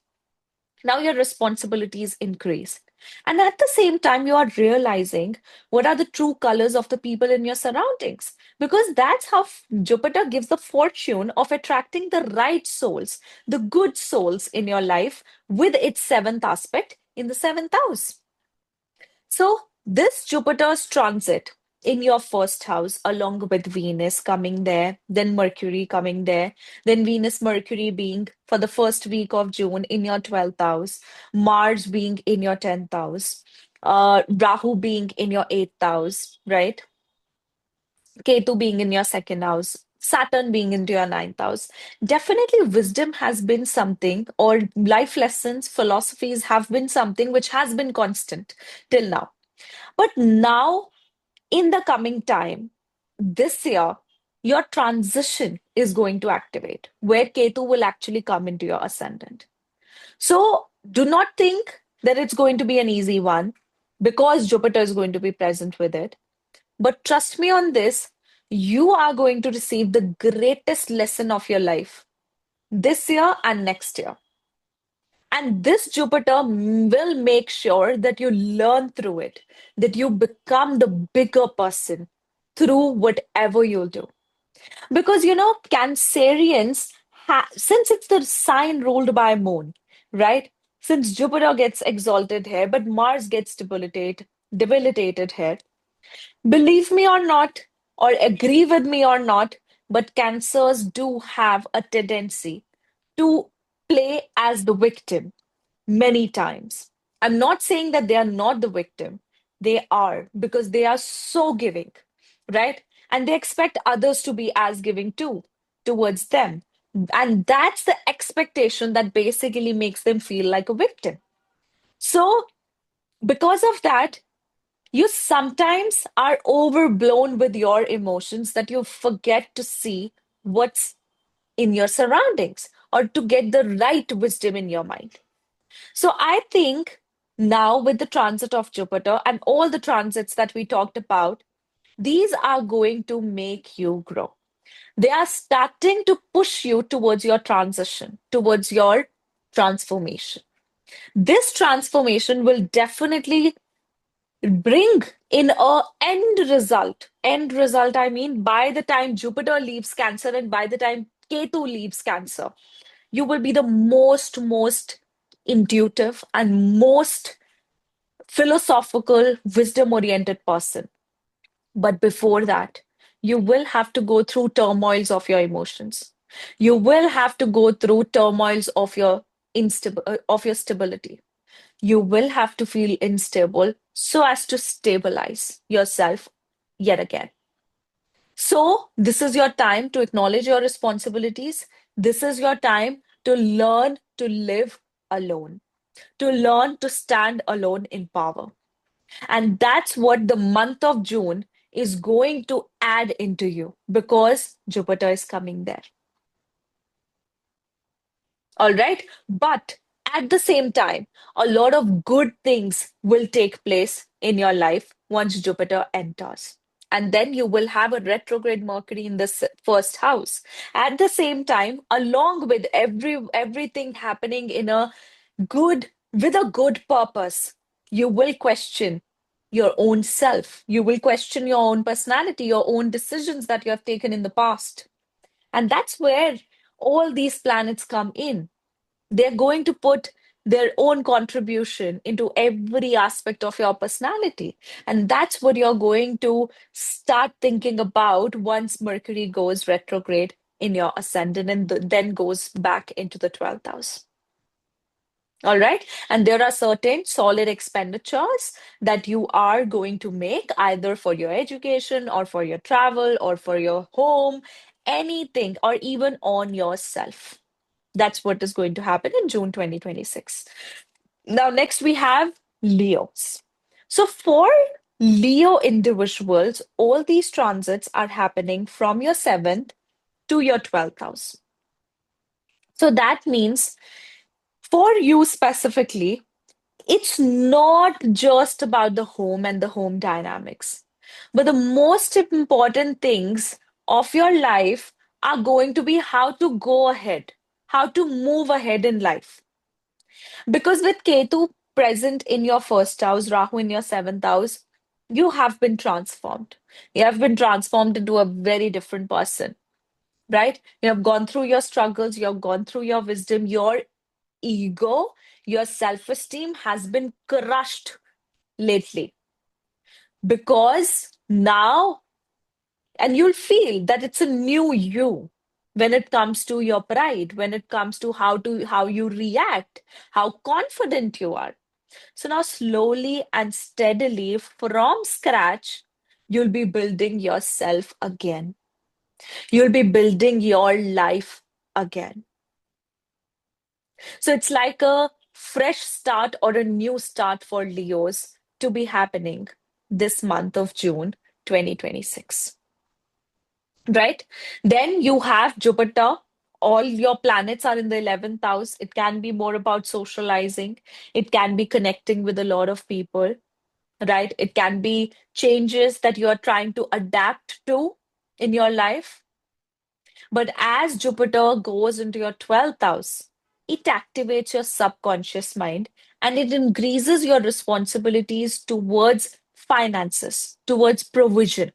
Now your responsibilities increase. And at the same time, you are realizing what are the true colors of the people in your surroundings. Because that's how Jupiter gives the fortune of attracting the right souls, the good souls in your life with its seventh aspect in the seventh house. So, this Jupiter's transit in your first house, along with Venus coming there, then Mercury coming there, then Venus, Mercury being for the first week of June in your 12th house, Mars being in your 10th house, Rahu being in your 8th house, right? Ketu being in your second house. Saturn being into your ninth house. Definitely, wisdom has been something, or life lessons, philosophies have been something which has been constant till now. But now, in the coming time, this year, your transition is going to activate, where Ketu will actually come into your ascendant. So do not think that it's going to be an easy one because Jupiter is going to be present with it. But trust me on this, you are going to receive the greatest lesson of your life this year and next year. And this Jupiter will make sure that you learn through it, that you become the bigger person through whatever you do. Because, Cancerians, since it's the sign ruled by Moon, right? Since Jupiter gets exalted here, but Mars gets debilitated, debilitated here. Believe me or not, or agree with me or not, but cancers do have a tendency to play as the victim many times. I'm not saying that they are not the victim. They are, because they are so giving, right? And they expect others to be as giving too towards them. And that's the expectation that basically makes them feel like a victim. So, because of that, you sometimes are overblown with your emotions that you forget to see what's in your surroundings or to get the right wisdom in your mind. So I think now with the transit of Jupiter and all the transits that we talked about, these are going to make you grow. They are starting to push you towards your transition, towards your transformation. This transformation will definitely bring in a end result, I mean, by the time Jupiter leaves Cancer and by the time Ketu leaves Cancer, you will be the most intuitive and most philosophical, wisdom oriented person. But before that, you will have to go through turmoils of your emotions. You will have to go through turmoils of your stability. You will have to feel unstable so as to stabilize yourself yet again. So, this is your time to acknowledge your responsibilities. This is your time to learn to live alone, to learn to stand alone in power. And that's what the month of June is going to add into you because Jupiter is coming there. All right. But at the same time, a lot of good things will take place in your life once Jupiter enters. And then you will have a retrograde Mercury in the first house. At the same time, along with everything happening in a with a good purpose, you will question your own self. You will question your own personality, your own decisions that you have taken in the past. And that's where all these planets come in. They're going to put their own contribution into every aspect of your personality. And that's what you're going to start thinking about once Mercury goes retrograde in your ascendant and then goes back into the 12th house. All right. And there are certain solid expenditures that you are going to make either for your education or for your travel or for your home, anything, or even on yourself. That's what is going to happen in June 2026. Now, next we have Leos. So, for Leo individuals, all these transits are happening from your seventh to your 12th house. So, that means for you specifically, it's not just about the home and the home dynamics, but the most important things of your life are going to be how to go ahead, how to move ahead in life. Because with Ketu present in your first house, Rahu in your seventh house, you have been transformed. You have been transformed into a very different person, right? You have gone through your struggles, you have gone through your wisdom, your ego, your self-esteem has been crushed lately because now, and you'll feel that it's a new you when it comes to your pride, when it comes to how you react, how confident you are. So now, slowly and steadily from scratch, you'll be building yourself again. You'll be building your life again. So it's like a fresh start or a new start for Leos to be happening this month of June 2026. Right? Then you have Jupiter. All your planets are in the 11th house. It can be more about socializing. It can be connecting with a lot of people, right? It can be changes that you are trying to adapt to in your life. But as Jupiter goes into your 12th house, it activates your subconscious mind and it increases your responsibilities towards finances, towards provision.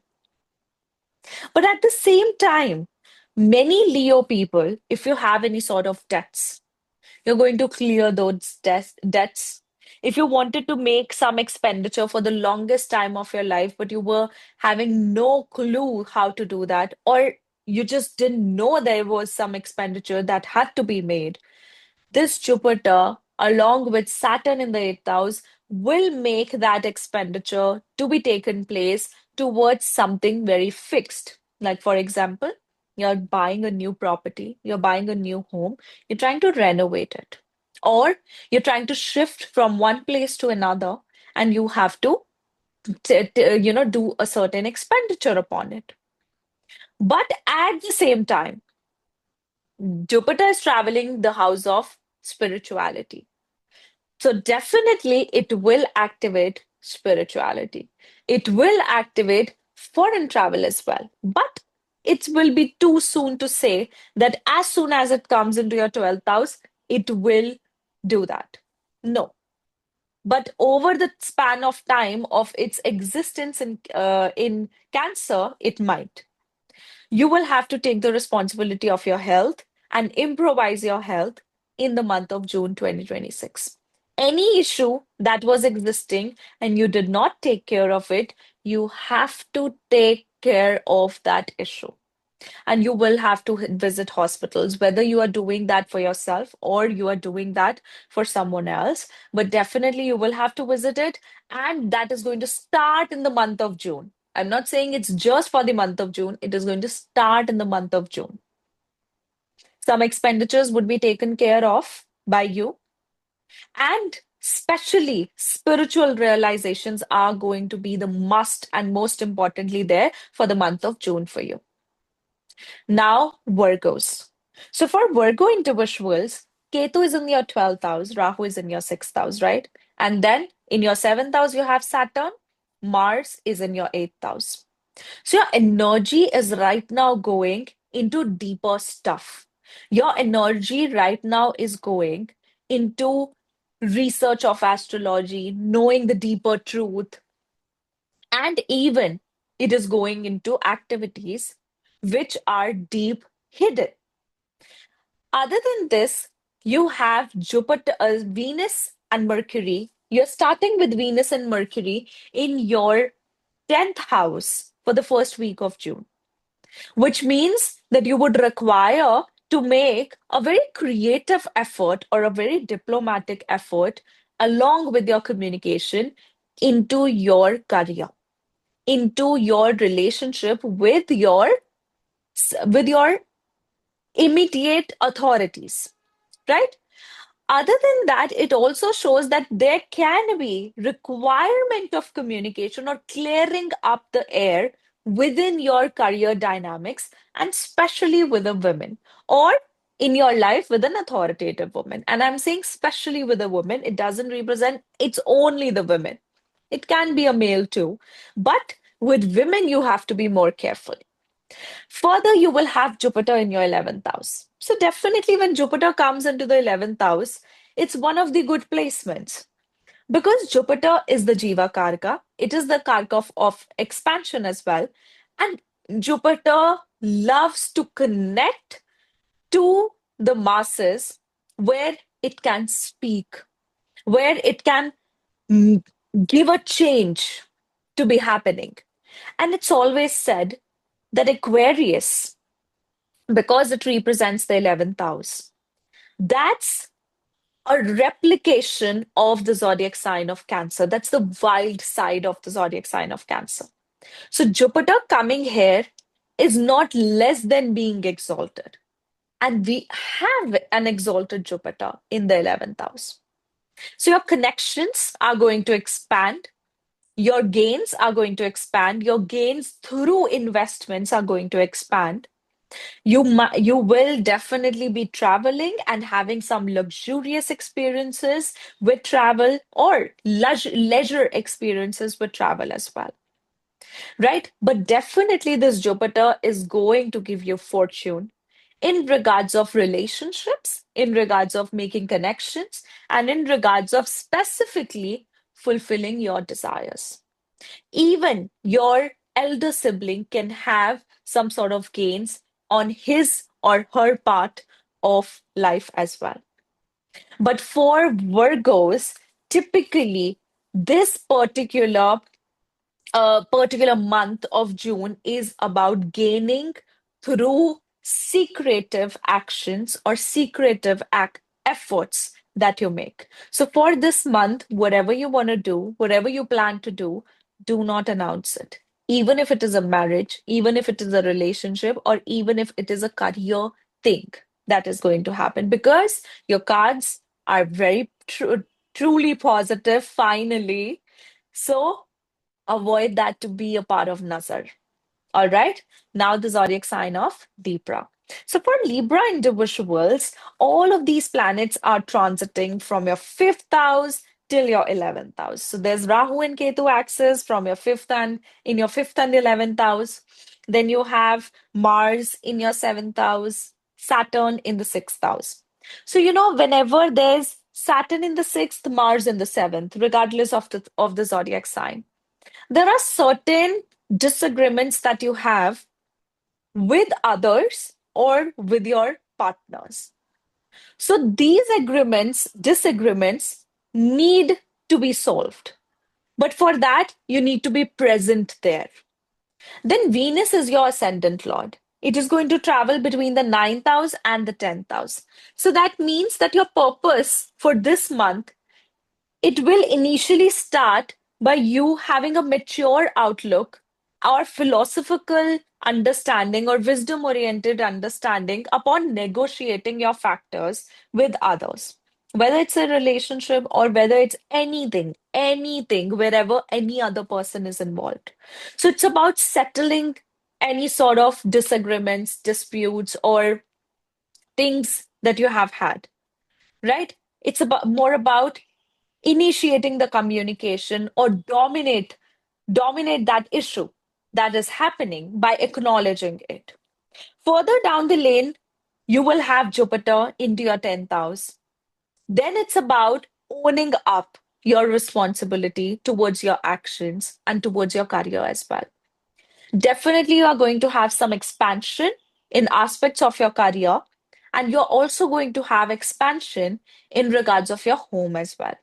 But at the same time, many Leo people, if you have any sort of debts, you're going to clear those debts. If you wanted to make some expenditure for the longest time of your life, but you were having no clue how to do that, or you just didn't know there was some expenditure that had to be made, this Jupiter, along with Saturn in the eighth house, will make that expenditure to be taken place towards something very fixed. Like, for example, you're buying a new property, you're buying a new home, you're trying to renovate it, or you're trying to shift from one place to another, and you have to, do a certain expenditure upon it. But at the same time, Jupiter is traveling the house of spirituality. So definitely it will activate spirituality. It will activate foreign travel as well. But it will be too soon to say that as soon as it comes into your 12th house, it will do that. No. But over the span of time of its existence in Cancer, it might. You will have to take the responsibility of your health and improvise your health in the month of June 2026. Any issue that was existing and you did not take care of it, you have to take care of that issue. And you will have to visit hospitals, whether you are doing that for yourself or you are doing that for someone else. But definitely you will have to visit it. And that is going to start in the month of June. I'm not saying it's just for the month of June, it is going to start in the month of June. Some expenditures would be taken care of by you, and especially spiritual realizations are going to be the must and most importantly there for the month of June for you. Now, Virgos. So for Virgo individuals, Ketu is in your 12th house, Rahu is in your 6th house, right? And then in your 7th house, you have Saturn, Mars is in your 8th house. So your energy is right now going into deeper stuff. Your energy right now is going into research of astrology, knowing the deeper truth, and even it is going into activities which are deep hidden. Other than this, you have Jupiter, Venus, and Mercury. You're starting with Venus and Mercury in your 10th house for the first week of June, which means that you would require to make a very creative effort or a very diplomatic effort along with your communication into your career, into your relationship with your immediate authorities, right? Other than that, it also shows that there can be requirement of communication or clearing up the air within your career dynamics, and especially with a woman or in your life with an authoritative woman. And I'm saying especially with a woman, it doesn't represent it's only the women. It can be a male too. But with women, you have to be more careful. Further, you will have Jupiter in your 11th house. So, definitely, when Jupiter comes into the 11th house, it's one of the good placements because Jupiter is the Jiva Karka, it is the Karka of expansion as well. And Jupiter loves to connect to the masses where it can speak, where it can mm, give a change to be happening. And it's always said that Aquarius, because it represents the 11th house, that's a replication of the zodiac sign of Cancer. That's the wild side of the zodiac sign of Cancer. So Jupiter coming here is not less than being exalted. And we have an exalted Jupiter in the 11th house. So your connections are going to expand. Your gains are going to expand. Your gains through investments are going to expand. You will definitely be traveling and having some luxurious experiences with travel or leisure experiences with travel as well, right? But definitely this Jupiter is going to give you fortune in regards of relationships, in regards of making connections, and in regards of specifically fulfilling your desires. Even your elder sibling can have some sort of gains on his or her part of life as well. But for Virgos, typically this particular month of June is about gaining through secretive actions or efforts that you make. So for this month, whatever you want to do, whatever you plan to do not announce it. Even if it is a marriage, even if it is a relationship, or even if it is a career thing that is going to happen, because your cards are very truly positive, finally. So avoid that to be a part of Nazar. All right. Now the zodiac sign of Libra. So for Libra individuals, all of these planets are transiting from your fifth house till your 11th house. So there's Rahu and Ketu axis from your fifth and in your fifth and 11th house. Then you have Mars in your seventh house, Saturn in the sixth house. So whenever there's Saturn in the sixth, Mars in the seventh, regardless of the zodiac sign, there are certain disagreements that you have with others or with your partners. So these disagreements need to be solved. But for that, you need to be present there. Then Venus is your ascendant lord. It is going to travel between the ninth house and the 10th house. So that means that your purpose for this month, it will initially start by you having a mature outlook or philosophical understanding or wisdom oriented understanding upon negotiating your factors with others. Whether it's a relationship or whether it's anything, wherever any other person is involved. So it's about settling any sort of disagreements, disputes, or things that you have had, right? It's about more about initiating the communication or dominate that issue that is happening by acknowledging it. Further down the lane, you will have Jupiter into your 10th house. Then it's about owning up your responsibility towards your actions and towards your career as well. Definitely, you are going to have some expansion in aspects of your career, and you're also going to have expansion in regards of your home as well.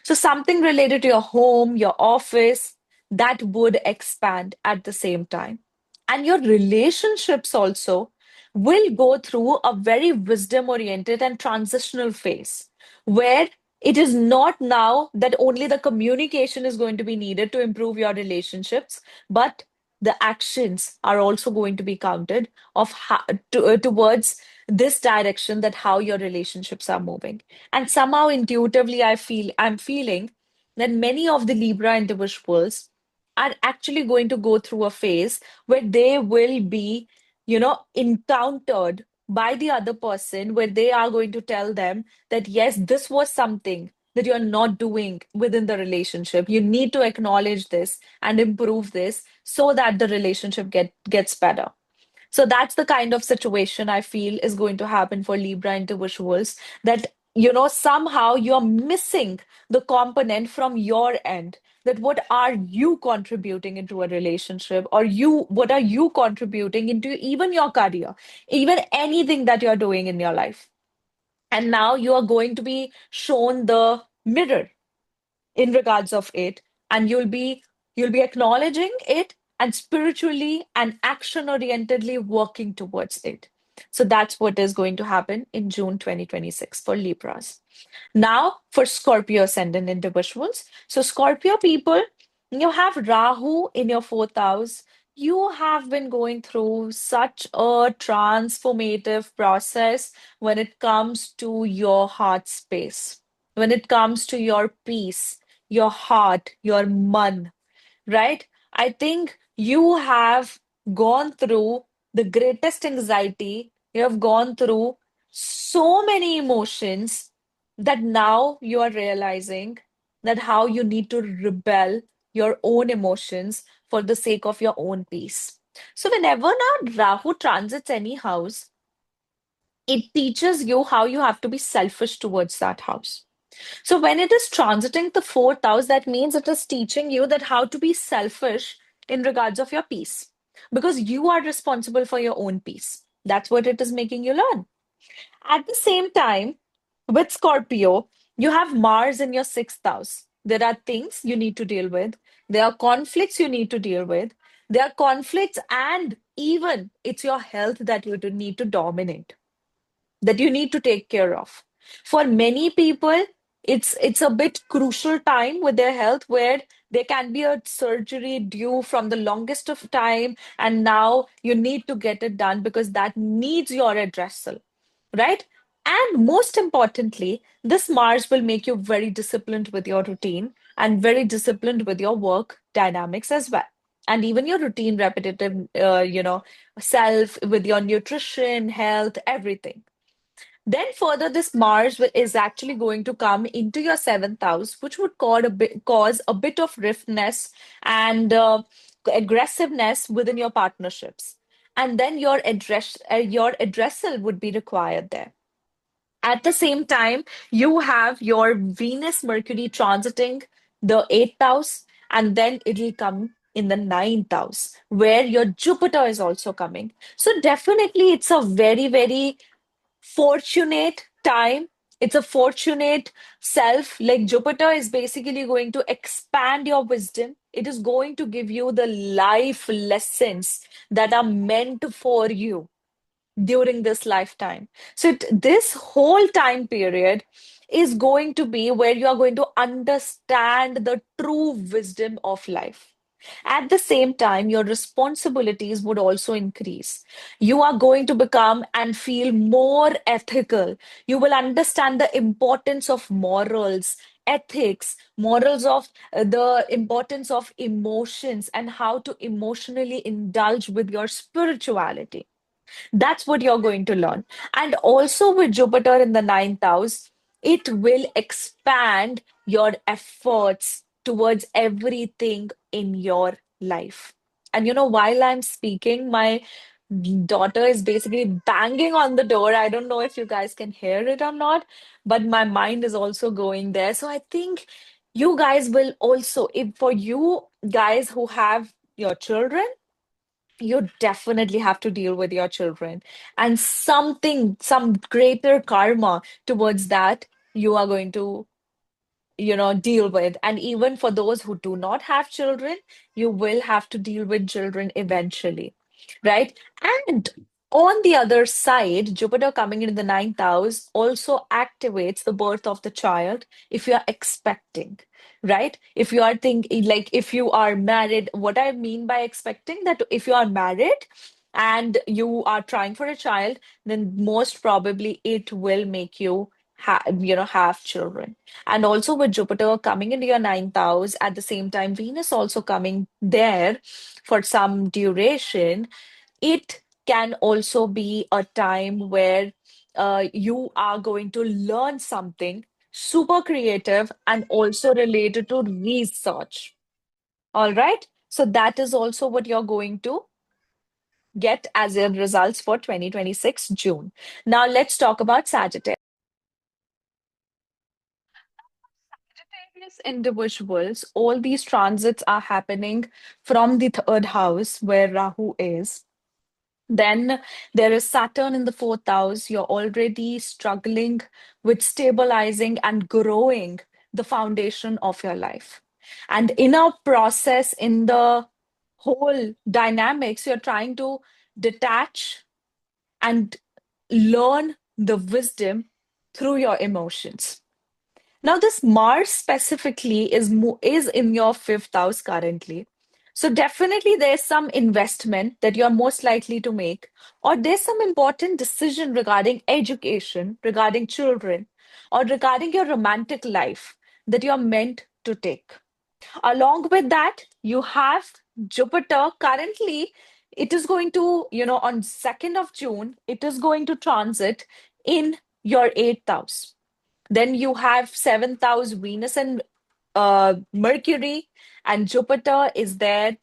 So something related to your home, your office, that would expand at the same time. And your relationships also will go through a very wisdom-oriented and transitional phase where it is not now that only the communication is going to be needed to improve your relationships, but the actions are also going to be counted towards this direction, that how your relationships are moving. And somehow intuitively, I'm feeling that many of the Libra individuals are actually going to go through a phase where they will be, encountered by the other person, where they are going to tell them that, yes, this was something that you're not doing within the relationship. You need to acknowledge this and improve this so that the relationship gets better. So that's the kind of situation I feel is going to happen for Libra individuals, that, somehow you're missing the component from your end. That what are you contributing into a relationship, or what are you contributing into even your career, even anything that you're doing in your life. And now you are going to be shown the mirror in regards of it, and you'll be acknowledging it and spiritually and action orientedly working towards it. So that's what is going to happen in June 2026 for Libras. Now for Scorpio ascendant individuals. So Scorpio people, you have Rahu in your fourth house. You have been going through such a transformative process when it comes to your heart space, when it comes to your peace, your heart, your man, right? I think you have gone through the greatest anxiety. You have gone through so many emotions that now you are realizing that how you need to rebel your own emotions for the sake of your own peace. So whenever now Rahu transits any house, it teaches you how you have to be selfish towards that house. So when it is transiting the fourth house, that means it is teaching you that how to be selfish in regards of your peace, because you are responsible for your own peace. That's what it is making you learn. At the same time, with Scorpio, You have Mars in your sixth house. There are things you need to deal with. There are conflicts you need to deal with. There are conflicts, and even it's your health that you do need to dominate, that you need to take care of. For many people, it's a bit crucial time with their health where there can be a surgery due from the longest of time, and now you need to get it done because that needs your addressal, right? And most importantly, this Mars will make you very disciplined with your routine and very disciplined with your work dynamics as well. And even your routine, repetitive, self with your nutrition, health, everything. Then further, this is actually going to come into your seventh house, which would cause a bit of riftness and aggressiveness within your partnerships. And then your addressal would be required there. At the same time, you have your Venus Mercury transiting the eighth house, and then it'll come in the ninth house, where your Jupiter is also coming. So definitely, it's a very, very fortunate time. It's a fortunate self. Like Jupiter is basically going to expand your wisdom. It is going to give you the life lessons that are meant for you during this lifetime. So this whole time period is going to be where you are going to understand the true wisdom of life. At the same time, your responsibilities would also increase. You are going to become and feel more ethical. You will understand the importance of morals, ethics, morals of the importance of emotions, and how to emotionally indulge with your spirituality. That's what you're going to learn. And also with Jupiter in the ninth house, it will expand your efforts towards everything in your life. And while I'm speaking, my daughter is basically banging on the door. I don't know if you guys can hear it or not, but my mind is also going there. So I think you guys will also, if for you guys who have your children, you definitely have to deal with your children, and some greater karma towards that you are going to deal with. And even for those who do not have children, you will have to deal with children eventually, right? And on the other side, Jupiter coming into the ninth house also activates the birth of the child if you are expecting, right? If you are thinking, like, if you are married, what I mean by expecting, that if you are married and you are trying for a child, then most probably it will make you have children. And also with Jupiter coming into your ninth house, at the same time, Venus also coming there for some duration, it can also be a time where you are going to learn something super creative and also related to research. All right. So that is also what you're going to get as your results for 2026 June. Now let's talk about Sagittarius. Sagittarius individuals, all these transits are happening from the third house where Rahu is. Then there is Saturn in the fourth house. You're already struggling with stabilizing and growing the foundation of your life. And in a process, in the whole dynamics, you're trying to detach and learn the wisdom through your emotions. Now, this Mars specifically is in your fifth house currently. So definitely there's some investment that you're most likely to make, or there's some important decision regarding education, regarding children, or regarding your romantic life that you're meant to take. Along with that, you have Jupiter currently. It is going to, on 2nd of June, it is going to transit in your eighth house. Then you have seventh house Venus and Mercury, and Jupiter is there.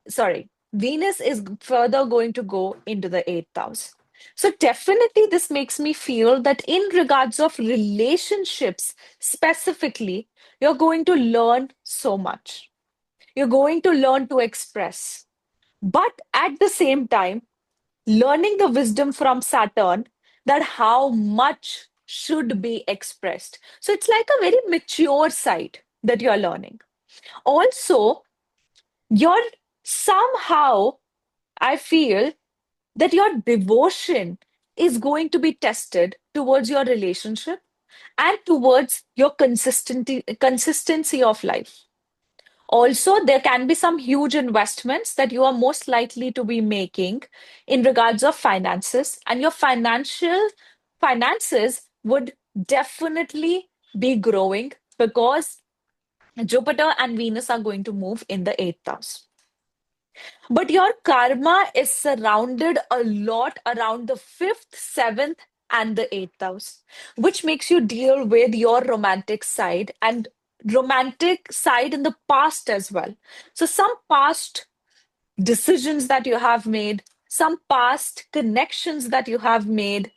Sorry, Venus is further going to go into the eighth house. So definitely, this makes me feel that in regards of relationships specifically, you're going to learn so much. You're going to learn to express. But at the same time, learning the wisdom from Saturn, that how much should be expressed. So it's like a very mature side that you're learning. Also, your somehow, I feel that your devotion is going to be tested towards your relationship and towards your consistency of life. Also, there can be some huge investments that you are most likely to be making in regards of finances, and your financial finances would definitely be growing because Jupiter and Venus are going to move in the eighth house. But your karma is surrounded a lot around the fifth, seventh, and the eighth house, which makes you deal with your romantic side and romantic side in the past as well. So, some past decisions that you have made, some past connections that you have made,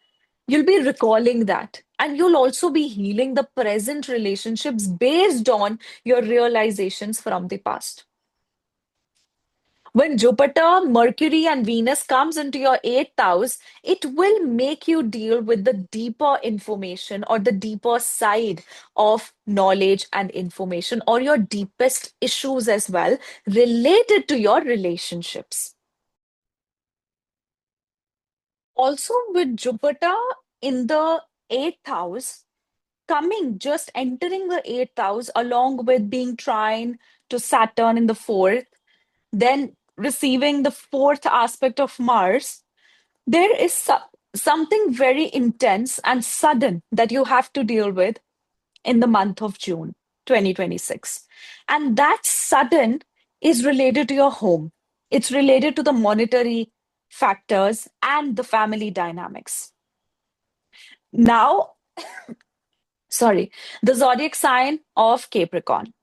you'll be recalling that. And you'll also be healing the present relationships based on your realizations from the past. When Jupiter, Mercury, and Venus comes into your eighth house, it will make you deal with the deeper information or the deeper side of knowledge and information or your deepest issues as well related to your relationships. Also, with Jupiter in the eighth house, coming just entering the eighth house along with being trine to Saturn in the fourth, then receiving the fourth aspect of Mars, there is something very intense and sudden that you have to deal with in the month of June 2026. And that sudden is related to your home, it's related to the monetary factors and the family dynamics. Now, sorry, the zodiac sign of Capricorn.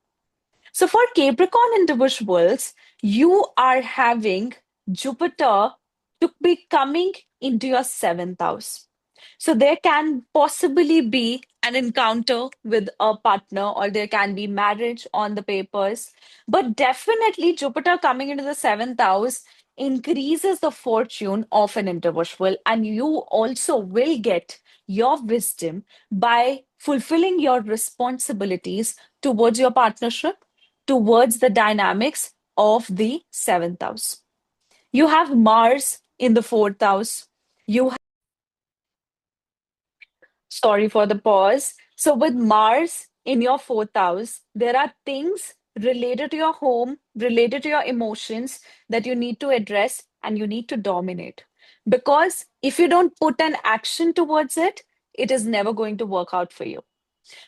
So for Capricorn individuals, you are having Jupiter to be coming into your seventh house. So there can possibly be an encounter with a partner, or there can be marriage on the papers. But definitely, Jupiter coming into the seventh house increases the fortune of an individual, and you also will get your wisdom by fulfilling your responsibilities towards your partnership, towards the dynamics of the seventh house. You have Mars in the fourth house. You Sorry for the pause. So, with Mars in your fourth house, there are things related to your home, related to your emotions that you need to address and you need to dominate. Because if you don't put an action towards it, it is never going to work out for you.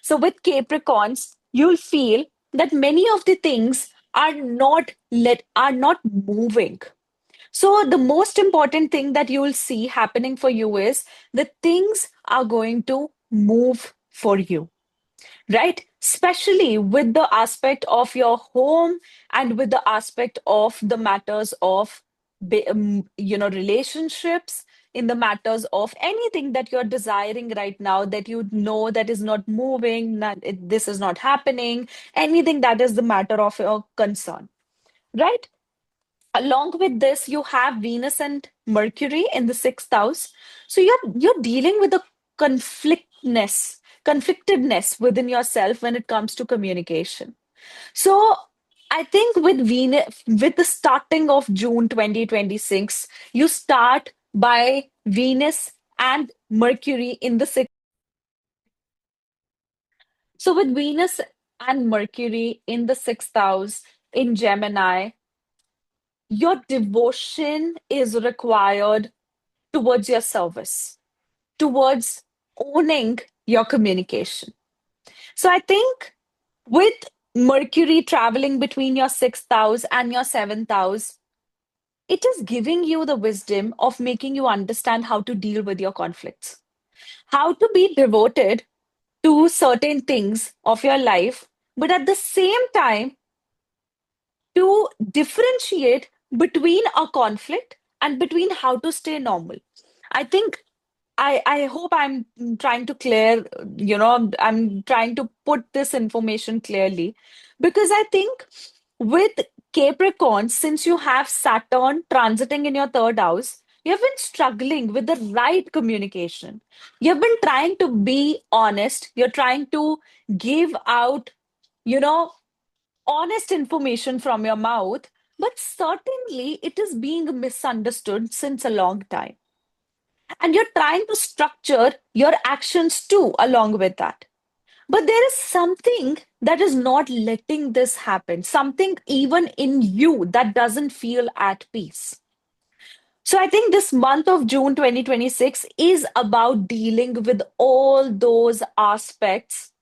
So, with Capricorns, you'll feel that many of the things are not moving. So, the most important thing that you will see happening for you is that things are going to move for you, right? Especially with the aspect of your home and with the aspect of the matters of, relationships, in the matters of anything that you're desiring right now that you know that is not moving, this is not happening, anything that is the matter of your concern, right? Along with this, you have Venus and Mercury in the sixth house. So you're dealing with a conflictedness within yourself when it comes to communication. So I think with Venus, with the starting of June 2026, you start by Venus and Mercury in the sixth. So with Venus and Mercury in the sixth house in Gemini, your devotion is required towards your service, towards owning your communication. So I think with Mercury traveling between your sixth house and your seventh house, it is giving you the wisdom of making you understand how to deal with your conflicts, how to be devoted to certain things of your life, but at the same time, to differentiate between a conflict and between how to stay normal. I think I hope I'm trying to I'm trying to put this information clearly because I think with Capricorn, since you have Saturn transiting in your third house, You've been struggling with the right communication. You've been trying to be honest. You're trying to give out, you know, honest information from your mouth, but certainly it is being misunderstood since a long time. And you're trying to structure your actions too along with that. But there is something that is not letting this happen, something even in you that doesn't feel at peace. So I think this month of June 2026 is about dealing with all those aspects,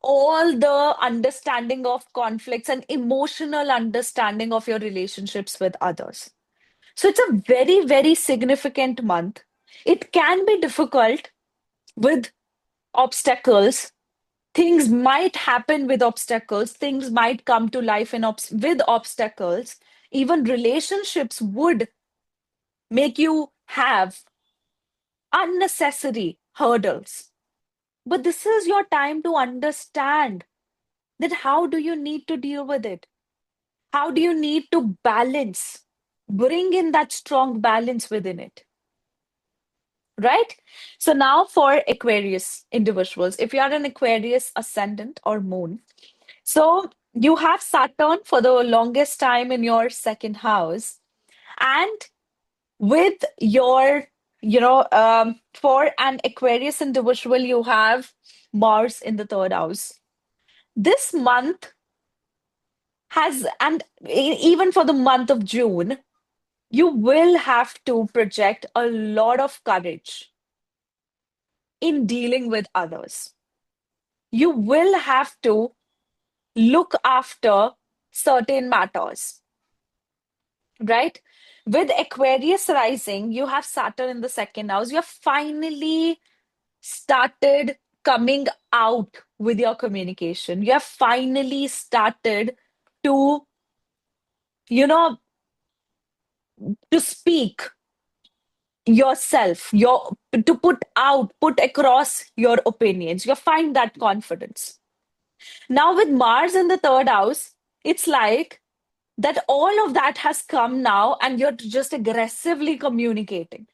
all the understanding of conflicts and emotional understanding of your relationships with others. So it's a very, very significant month. It can be difficult with obstacles. Things might happen with obstacles. Things might come to life with obstacles. Even relationships would make you have unnecessary hurdles. But this is your time to understand that how do you need to deal with it? How do you need to balance? Bring in that strong balance within it, right? So now for Aquarius individuals, if you are an Aquarius ascendant or moon, so you have Saturn for the longest time in your second house, and with your, for an Aquarius individual, you have Mars in the third house. This month has, and even for the month of June, you will have to project a lot of courage in dealing with others. You will have to look after certain matters, right? With Aquarius rising, you have Saturn in the second house. You have finally started coming out with your communication. You have finally started to, you know, to speak yourself, to put across your opinions. You find that confidence. Now with Mars in the third house, it's like that all of that has come now and you're just aggressively communicating.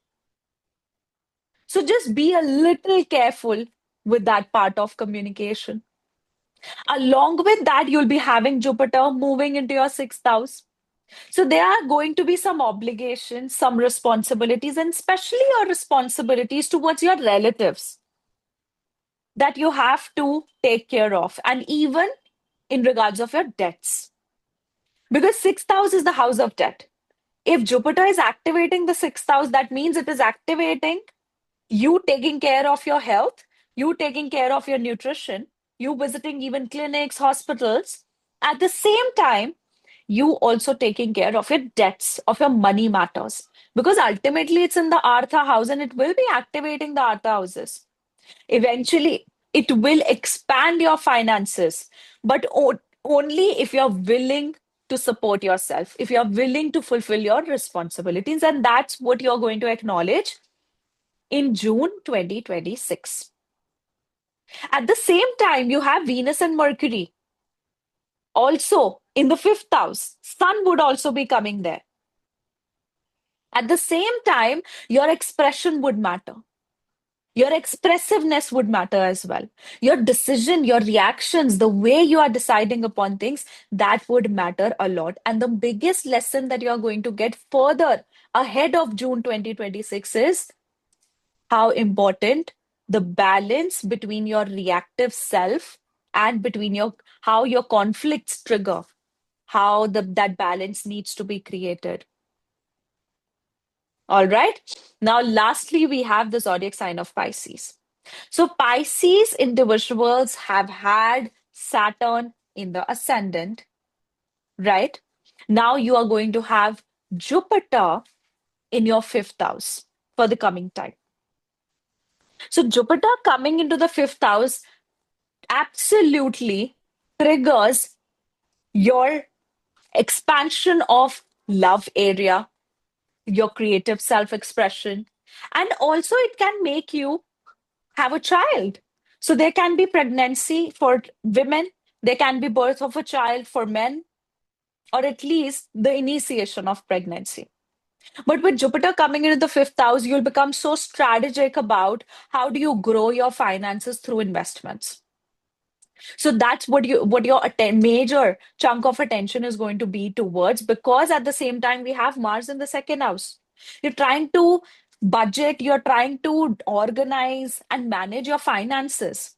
So just be a little careful with that part of communication. Along with that, you'll be having Jupiter moving into your sixth house. So there are going to be some obligations, some responsibilities, and especially your responsibilities towards your relatives that you have to take care of, and even in regards of your debts. Because sixth house is the house of debt. If Jupiter is activating the sixth house, that means it is activating you taking care of your health, you taking care of your nutrition, you visiting even clinics, hospitals. At the same time, you also taking care of your debts, of your money matters. Because ultimately it's in the Artha house and it will be activating the Artha houses. Eventually, it will expand your finances, but only if you're willing to support yourself, if you're willing to fulfill your responsibilities. And that's what you're going to acknowledge in June 2026. At the same time, you have Venus and Mercury also in the fifth house. Sun would also be coming there. At the same time, your expression would matter. Your expressiveness would matter as well. Your decision, your reactions, the way you are deciding upon things, that would matter a lot. And the biggest lesson that you're going to get further ahead of June 2026 is how important the balance between your reactive self and between your how your conflicts trigger, how that balance needs to be created. All right. Now, lastly, we have the zodiac sign of Pisces. So, Pisces individuals have had Saturn in the ascendant, right? Now, you are going to have Jupiter in your fifth house for the coming time. So, Jupiter coming into the fifth house absolutely triggers your expansion of love area, your creative self expression, and also it can make you have a child. So there can be pregnancy for women, there can be birth of a child for men, or at least the initiation of pregnancy. But with Jupiter coming into the fifth house, you'll become so strategic about how do you grow your finances through investments. So that's what your major chunk of attention is going to be towards, because at the same time we have Mars in the second house. You're trying to budget, you're trying to organize and manage your finances.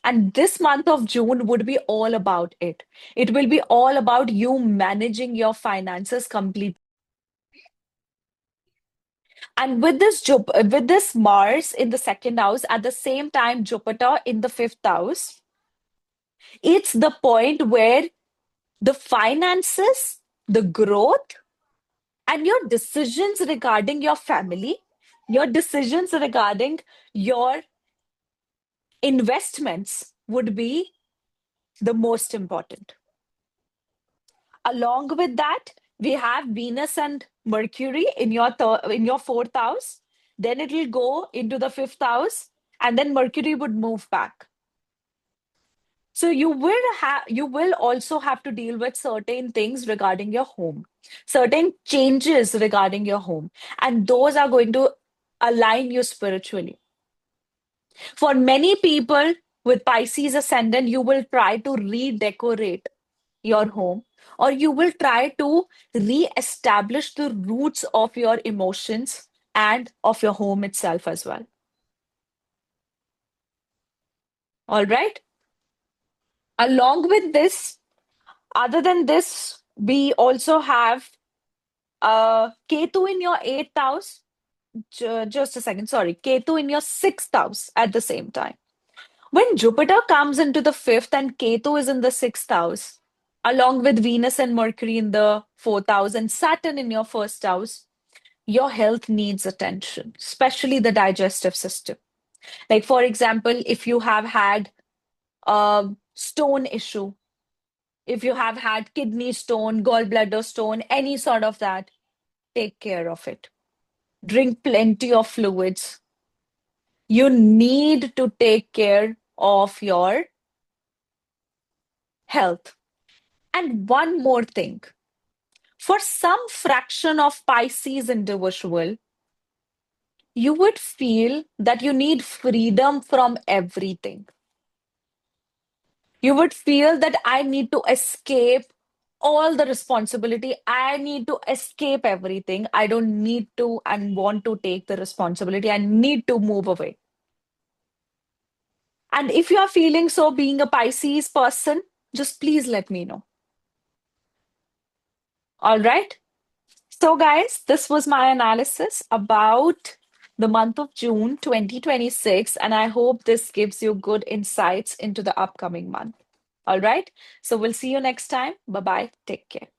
And this month of June would be all about it. It will be all about you managing your finances completely. And with with this Mars in the second house, at the same time Jupiter in the fifth house, it's the point where the finances, the growth, and your decisions regarding your family, your decisions regarding your investments would be the most important. Along with that, we have Venus and Mercury in your in your fourth house. Then it will go into the fifth house, and then Mercury would move back. So you will also have to deal with certain things regarding your home, certain changes regarding your home, and those are going to align you spiritually. For many people with Pisces ascendant, you will try to redecorate your home, or you will try to re-establish the roots of your emotions and of your home itself as well. All right. Along with this, other than this, we also have Ketu in your eighth house. Just a second, sorry. Ketu in your sixth house at the same time. When Jupiter comes into the fifth and Ketu is in the sixth house, along with Venus and Mercury in the fourth house and Saturn in your first house, your health needs attention, especially the digestive system. Like, for example, if you have had a stone issue, if you have had kidney stone, gallbladder stone, any sort of that, take care of it. Drink plenty of fluids. You need to take care of your health. And one more thing, for some fraction of Pisces individual, you would feel that you need freedom from everything. You would feel that I need to escape all the responsibility. I need to escape everything. I don't need to and want to take the responsibility. I need to move away. And if you are feeling so, being a Pisces person, just please let me know. All right. So, guys, this was my analysis about the month of June 2026, and I hope this gives you good insights into the upcoming month. All right. So, we'll see you next time. Bye bye. Take care.